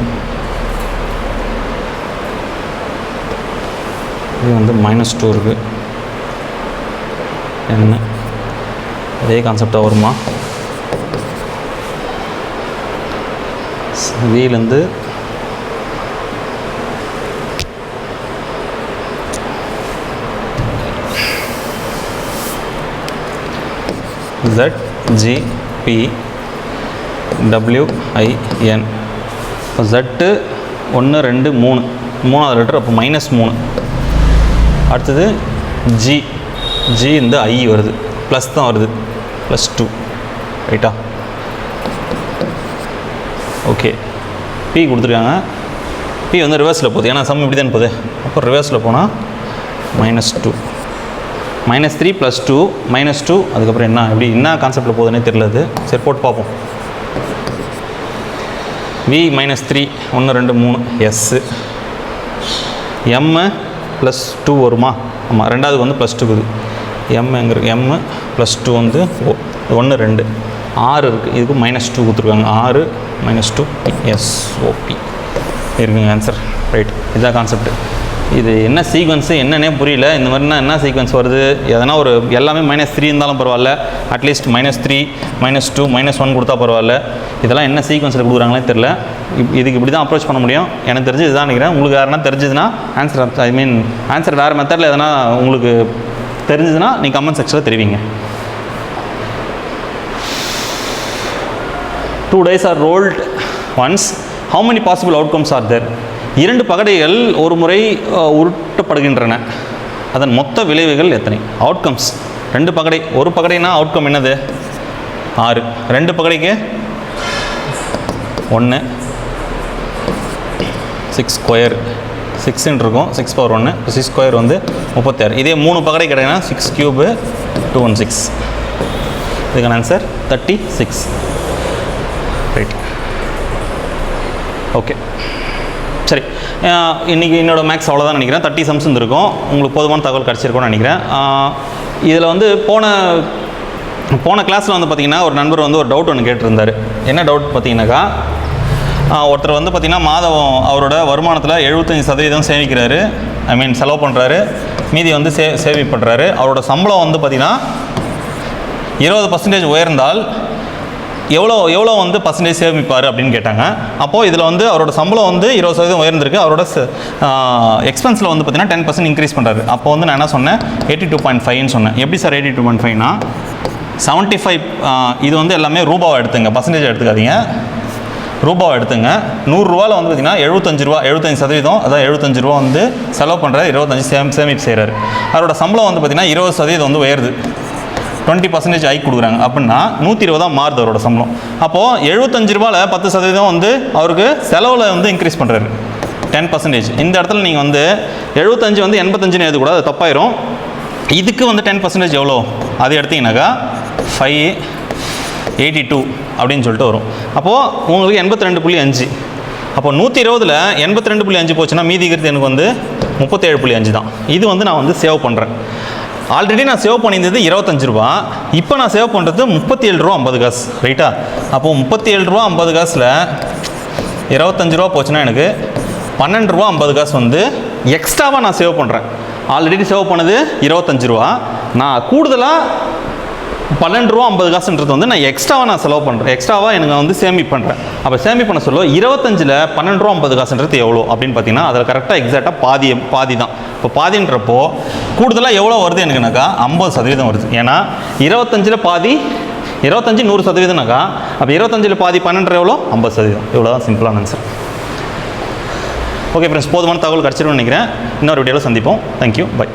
இது வந்து -2 இருக்குது. என்ன அதே கான்செப்டாக வருமா? வீலேருந்து ZGP WIN. Z 1 2 3 3வது லெட்டர், அப்போ -3. அடுத்தது G இந்த I வருது, ப்ளஸ் தான் வருது, +2 ரைட்டா? ஓகே. P கொடுத்துருக்காங்க. P வந்து ரிவர்ஸில் போகுது, ஏன்னா சம் இப்படி தான் போகுது. அப்போ ரிவர்ஸில் போனால் -2 -3 +2 -2. அதுக்கப்புறம் என்ன கான்செப்டில் போகுதுன்னே தெரியலது. சரி போட்டு பார்ப்போம். V -3 1 2 3 S. M +2 வருமா? ஆமாம், ரெண்டாவது வந்து +2 இருக்குது. M எங்கே இருக்குது? M +2 வந்து 1 2 6 இருக்குது. இதுக்கு -2 கொடுத்துருக்காங்க. 6 -2 SOP இருக்குங்க ஆன்சர். ரைட், இதுதான் கான்செப்ட். இது என்ன சீக்வன்ஸு என்னன்னே புரியல. இந்த மாதிரினா என்ன சீக்வன்ஸ் வருது? எதனா ஒரு எல்லாமே -3 இருந்தாலும் பரவாயில்ல, அட்லீஸ்ட் -3 -2 -1 கொடுத்தா பரவாயில்ல. இதெல்லாம் என்ன சீக்வன்ஸில் கொடுக்குறாங்களே தெரில. இதுக்கு இப்படி தான் அப்ரோச் பண்ண முடியும். எனக்கு தெரிஞ்சு இதுதான் நினைக்கிறேன். உங்களுக்கு யாருன்னா தெரிஞ்சதுன்னா ஆன்சர் வேறு மெத்தடில் எதனா உங்களுக்கு தெரிஞ்சதுன்னா நீங்கள் கமெண்ட் செக்ஷனில் தெரிவிங்க. 2 dice are rolled once. How many possible outcomes are there? 2 பகடைகள் ஒரு முறை உருட்டப்படுகின்றன. அதன் மொத்த விளைவுகள் எத்தனை? அவுட்கம்ஸ். 2 பகடை, ஒரு பகடைனா அவுட்கம் என்னது? 6. 2 பகடைக்கு 1 6 ஸ்கொயர் 6 இருக்கும், 6 பவர் 1 6 ஸ்கொயர் வந்து 36. இதே 3 பகடை கிடைக்குன்னா 6 கியூபு 216. இதுக்கான ஆன்சர் 36. Right, okay. சரி, இன்றைக்கி என்னோடய மேக்ஸ் அவ்வளோதான் நினைக்கிறேன். 30 சம்ஸ் இருக்கும். உங்களுக்கு போதுமான தகவல் கிடச்சிருக்கும்னு நினைக்கிறேன். இதில் வந்து போன கிளாஸில் வந்து பார்த்திங்கன்னா ஒரு நண்பர் வந்து ஒரு டவுட் ஒன்று கேட்டிருந்தார். என்ன டவுட் பார்த்தீங்கன்னாக்கா, ஒருத்தர் வந்து பார்த்திங்கன்னா மாதம் அவரோட வருமானத்தில் 75% சேமிக்கிறாரு, செலவு பண்ணுறாரு, மீதி வந்து சேவிங் பண்ணுறாரு. அவரோட சம்பளம் வந்து பார்த்திங்கன்னா 20% உயர்ந்தால் எவ்வளோ வந்து பர்சன்டேஜ் சேமிப்பார் அப்படின்னு கேட்டாங்க. அப்போது இதில் வந்து அவரோட சம்பளம் வந்து 20% உயர்ந்திருக்கு, அவரோட எக்ஸ்பென்ஸில் வந்து பார்த்திங்கன்னா 10% இன்க்ரீஸ் பண்ணுறாரு. அப்போ வந்து நான் என்ன சொன்னேன்? 82.5ன்னு சொன்னேன். எப்படி சார் 82.5னா 75, இது வந்து எல்லாமே ரூபாவை எடுத்துங்க, பர்சன்டேஜ் எடுத்துக்காதீங்க, ரூபாவை எடுத்துங்க. 100 ரூபாவில் வந்து பார்த்திங்கன்னா 75 ரூபா, 75%, அதான் 75 ரூபா வந்து செலவு பண்ணுறாரு, 25 சேமிப்பு செய்கிறாரு. அவரோட சம்பளம் வந்து பார்த்திங்கன்னா 20% வந்து உயருது, 20% ஹைக் கொடுக்குறாங்க. அப்படின்னா 120 தான் மாறுது அவரோட சம்பளம். அப்போது 75 ரூபாயில் 10% வந்து அவருக்கு செலவில் வந்து இன்க்ரீஸ் பண்ணுறாரு, 10%. இந்த இடத்துல நீங்கள் வந்து 75 வந்து 85ன்னு எழுதக்கூடாது, அது தப்பாயிரும். இதுக்கு வந்து 10% எவ்வளோ அது எடுத்திங்கனாக்கா 582 அப்படின்னு சொல்லிட்டு வரும். அப்போது உங்களுக்கு 82.5. அப்போ 120ல் 82.5 போச்சுன்னா மீதிக்கிறது எனக்கு வந்து 37.5 தான். இது வந்து நான் வந்து சேவ் பண்ணுறேன். ஆல்ரெடி நான் சேவ் பண்ணியிருந்தது 25 ரூபா, இப்போ நான் சேவ் பண்ணுறது 37 ரூபா 50 காசு. ரைட்டா? அப்போது 37 ரூபா 50 காசில் 25 ரூபா போச்சுன்னா எனக்கு 12 ரூபா 50 காசு வந்து எக்ஸ்ட்ராவாக நான் சேவ் பண்ணுறேன். ஆல்ரெடி சேவ் பண்ணது 25 ரூபா, நான் கூடுதலாக 12 ரூபா 50 காசுன்றது வந்து நான் எக்ஸ்ட்ராவாக நான் செலவு பண்ணுறேன், எக்ஸ்ட்ராவாக எனக்கு வந்து சேமிப்பு பண்ணுறேன். அப்போ சேமிப்பு பண்ண சொல்ல 25ல் 12 ரூபா 50 காசுன்றது எவ்வளோ அப்படின்னு பார்த்தீங்கன்னா அதில் கரெக்டாக எக்ஸாக்டாக பாதி தான். இப்போ பாதின்றப்போ கூடுதலாக எவ்வளோ வருது எனக்குனாக்கா 50% வருது. ஏன்னா 25ல் பாதி 25 100%னாக்கா அப்போ 25ல் பாதி 12 எவ்வளோ 50%. இவ்வளோ தான் சிம்பிளான ஆன்சர். ஓகே ஃப்ரெண்ட்ஸ், போதுமான தகவல் கிடச்சிருன்னு நினைக்கிறேன். இன்னொரு வீடியோவில் சந்திப்போம். Thank you, by.